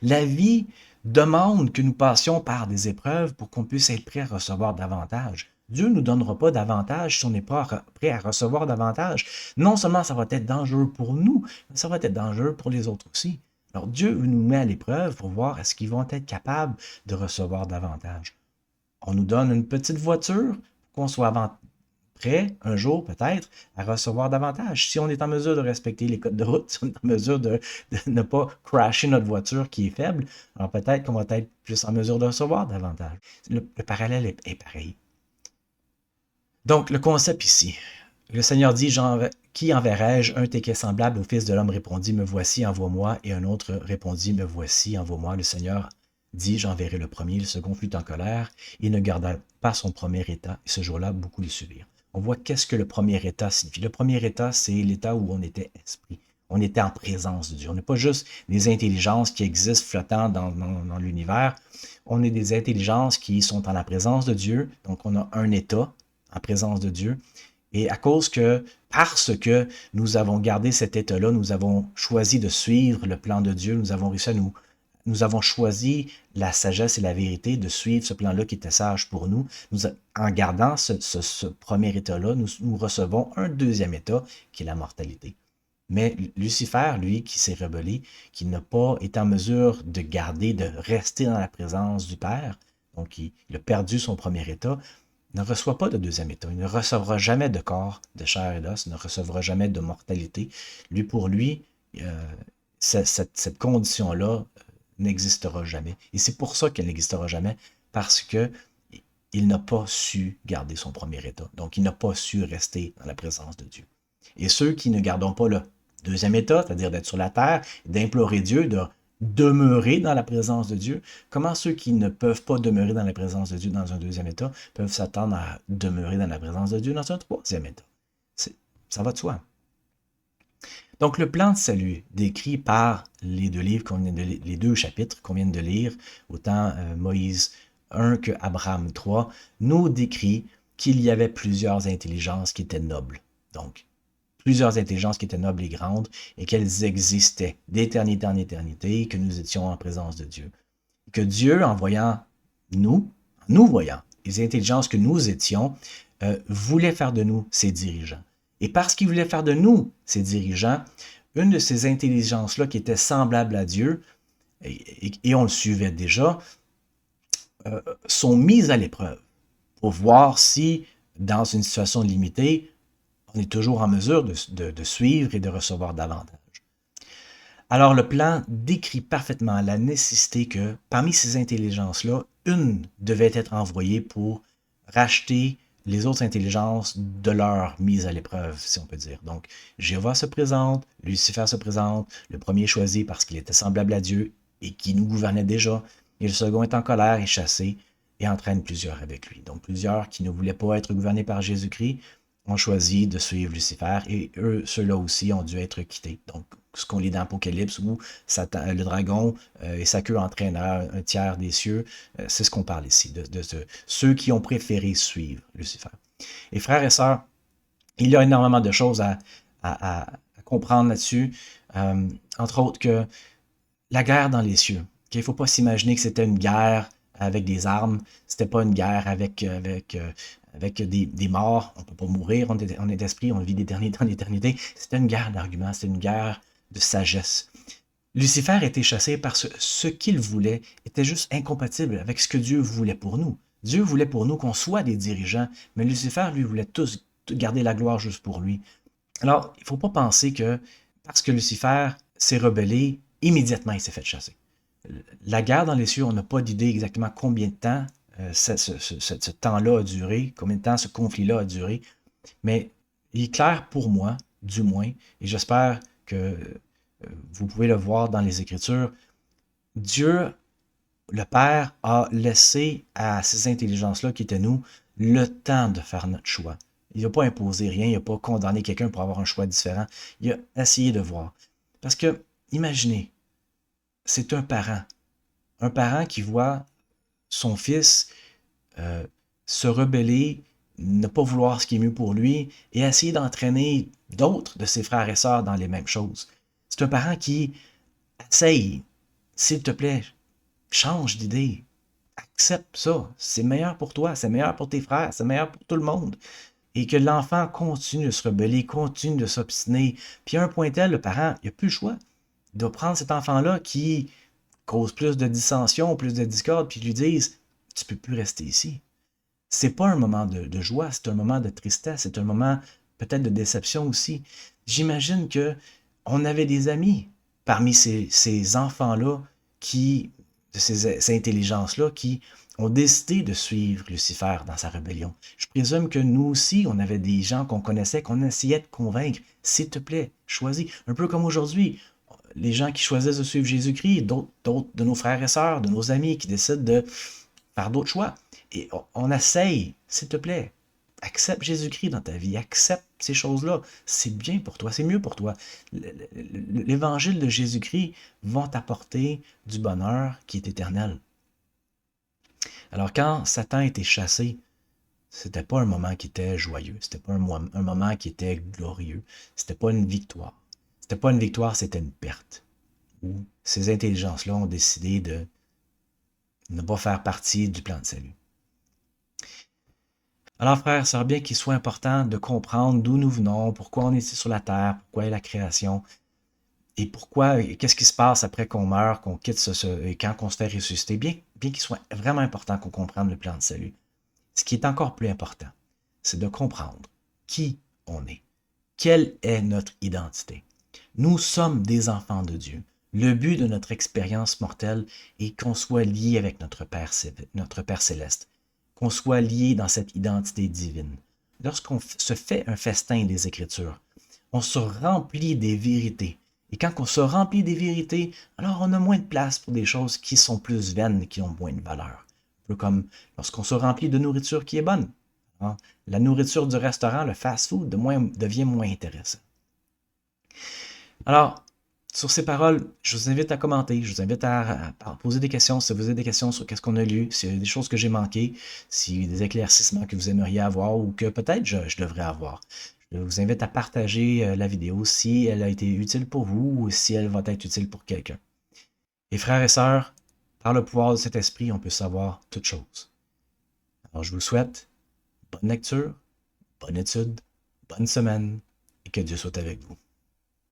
La vie demande que nous passions par des épreuves pour qu'on puisse être prêt à recevoir davantage. Dieu ne nous donnera pas davantage si on n'est pas prêt à recevoir davantage. Non seulement ça va être dangereux pour nous, mais ça va être dangereux pour les autres aussi. Alors Dieu nous met à l'épreuve pour voir est-ce qu'ils vont être capables de recevoir davantage. On nous donne une petite voiture pour qu'on soit prêt, un jour peut-être, à recevoir davantage. Si on est en mesure de respecter les codes de route, si on est en mesure de ne pas crasher notre voiture qui est faible, alors peut-être qu'on va être plus en mesure de recevoir davantage. Le parallèle est pareil. Donc, le concept ici. Le Seigneur dit, qui enverrai-je? Un qui est semblable au Fils de l'homme répondit, me voici, envoie-moi. Et un autre répondit, me voici, envoie-moi. Le Seigneur dit, j'enverrai le premier. Le second fut en colère. Il ne garda pas son premier état. Et ce jour-là, beaucoup le suivirent. on voit qu'est-ce que le premier état signifie. Le premier état, c'est l'état où on était esprit. On était en présence de Dieu. On n'est pas juste des intelligences qui existent flottant dans l'univers. On est des intelligences qui sont en la présence de Dieu. Donc, on a un état en présence de Dieu. Et parce que nous avons gardé cet état-là, nous avons choisi de suivre le plan de Dieu, nous avons réussi à nous avons choisi la sagesse et la vérité de suivre ce plan-là qui était sage pour nous. En gardant ce premier état-là, nous recevons un deuxième état qui est la mortalité. Mais Lucifer, lui, qui s'est rebellé, qui n'a pas été en mesure de garder, de rester dans la présence du Père, donc il a perdu son premier état, ne reçoit pas de deuxième état. Il ne recevra jamais de corps de chair et d'os, ne recevra jamais de mortalité. Pour lui, cette condition-là n'existera jamais. Et c'est pour ça qu'elle n'existera jamais, parce que il n'a pas su garder son premier état. Donc, il n'a pas su rester dans la présence de Dieu. Et ceux qui ne gardent pas le deuxième état, c'est-à-dire d'être sur la terre, d'implorer Dieu, de demeurer dans la présence de Dieu, comment ceux qui ne peuvent pas demeurer dans la présence de Dieu dans un deuxième état peuvent s'attendre à demeurer dans la présence de Dieu dans un troisième état? Ça va de soi. Donc, le plan de salut décrit par les deux livres, les deux chapitres qu'on vient de lire, autant Moïse 1 que Abraham 3, nous décrit qu'il y avait plusieurs intelligences qui étaient nobles. Donc, plusieurs intelligences qui étaient nobles et grandes, et qu'elles existaient d'éternité en éternité, que nous étions en présence de Dieu. Que Dieu, en voyant nous voyant les intelligences que nous étions, voulait faire de nous ses dirigeants. Et parce qu'il voulait faire de nous ses dirigeants, une de ces intelligences-là qui était semblable à Dieu, et on le suivait déjà, sont mises à l'épreuve pour voir si, dans une situation limitée, on est toujours en mesure de suivre et de recevoir davantage. Alors, le plan décrit parfaitement la nécessité que, parmi ces intelligences-là, une devait être envoyée pour racheter les autres intelligences de leur mise à l'épreuve, si on peut dire. Donc, Jéhovah se présente, Lucifer se présente, le premier choisi parce qu'il était semblable à Dieu et qui nous gouvernait déjà, et le second est en colère et chassé et entraîne plusieurs avec lui. Donc, plusieurs qui ne voulaient pas être gouvernés par Jésus-Christ ont choisi de suivre Lucifer, et ceux-là aussi ont dû être quittés. Donc, ce qu'on lit dans l'Apocalypse, où Satan, le dragon et sa queue entraînera un tiers des cieux, c'est ce qu'on parle ici, de ceux qui ont préféré suivre Lucifer. Et frères et sœurs, il y a énormément de choses à comprendre là-dessus, entre autres que la guerre dans les cieux. Il ne faut pas s'imaginer que c'était une guerre avec des armes, c'était pas une guerre avec des morts, on ne peut pas mourir, on est d'esprit, on vit d'éternité en éternité. C'était une guerre d'arguments, c'était une guerre de sagesse. Lucifer était chassé parce que ce qu'il voulait était juste incompatible avec ce que Dieu voulait pour nous. Dieu voulait pour nous qu'on soit des dirigeants, mais Lucifer, lui, voulait tous garder la gloire juste pour lui. Alors, il ne faut pas penser que parce que Lucifer s'est rebellé, immédiatement il s'est fait chasser. La guerre dans les cieux, on n'a pas d'idée exactement combien de temps ce temps-là a duré, combien de temps ce conflit-là a duré, mais il est clair pour moi, du moins, et j'espère que vous pouvez le voir dans les Écritures, Dieu, le Père, a laissé à ces intelligences-là qui étaient nous le temps de faire notre choix. Il n'a pas imposé rien, il n'a pas condamné quelqu'un pour avoir un choix différent. Il a essayé de voir. Parce que, imaginez, c'est un parent qui voit son fils se rebeller, ne pas vouloir ce qui est mieux pour lui et essayer d'entraîner d'autres de ses frères et sœurs dans les mêmes choses. C'est un parent qui essaye, s'il te plaît, change d'idée, accepte ça, c'est meilleur pour toi, c'est meilleur pour tes frères, c'est meilleur pour tout le monde. Et que l'enfant continue de se rebeller, continue de s'obstiner. Puis à un point tel, le parent, il n'a plus le choix. Il doit prendre cet enfant-là qui cause plus de dissension, plus de discorde, puis lui dise « Tu ne peux plus rester ici ». C'est pas un moment de joie, c'est un moment de tristesse, c'est un moment peut-être de déception aussi. J'imagine qu'on avait des amis parmi ces enfants-là, de ces intelligences-là, qui ont décidé de suivre Lucifer dans sa rébellion. Je présume que nous aussi, on avait des gens qu'on connaissait, qu'on essayait de convaincre. S'il te plaît, choisis. Un peu comme aujourd'hui, les gens qui choisissent de suivre Jésus-Christ, d'autres de nos frères et sœurs, de nos amis qui décident de faire d'autres choix. Et on essaye, s'il te plaît, accepte Jésus-Christ dans ta vie, accepte ces choses-là. C'est bien pour toi, c'est mieux pour toi. L'évangile de Jésus-Christ va t'apporter du bonheur qui est éternel. Alors quand Satan était chassé, c'était pas un moment qui était joyeux, c'était pas un moment qui était glorieux, c'était pas une victoire. C'était pas une victoire, c'était une perte. Où ces intelligences-là ont décidé de ne pas faire partie du plan de salut. Alors, frère, ça serait bien qu'il soit important de comprendre d'où nous venons, pourquoi on est ici sur la terre, pourquoi est la création, et pourquoi, qu'est-ce qui se passe après qu'on meurt, qu'on quitte et quand on se fait ressusciter. Bien qu'il soit vraiment important qu'on comprenne le plan de salut. Ce qui est encore plus important, c'est de comprendre qui on est, quelle est notre identité. Nous sommes des enfants de Dieu. Le but de notre expérience mortelle est qu'on soit lié avec notre Père céleste, qu'on soit lié dans cette identité divine. Lorsqu'on se fait un festin des Écritures, on se remplit des vérités. Et quand on se remplit des vérités, alors on a moins de place pour des choses qui sont plus vaines, qui ont moins de valeur. Un peu comme lorsqu'on se remplit de nourriture qui est bonne. Hein? La nourriture du restaurant, le fast-food, devient moins intéressant. Alors, sur ces paroles, je vous invite à commenter, je vous invite à poser des questions, si vous avez des questions sur qu'est-ce qu'on a lu, s'il y a des choses que j'ai manquées, s'il y a des éclaircissements que vous aimeriez avoir ou que peut-être je devrais avoir. Je vous invite à partager la vidéo si elle a été utile pour vous ou si elle va être utile pour quelqu'un. Et frères et sœurs, par le pouvoir de cet esprit, on peut savoir toutes choses. Alors je vous souhaite bonne lecture, bonne étude, bonne semaine et que Dieu soit avec vous.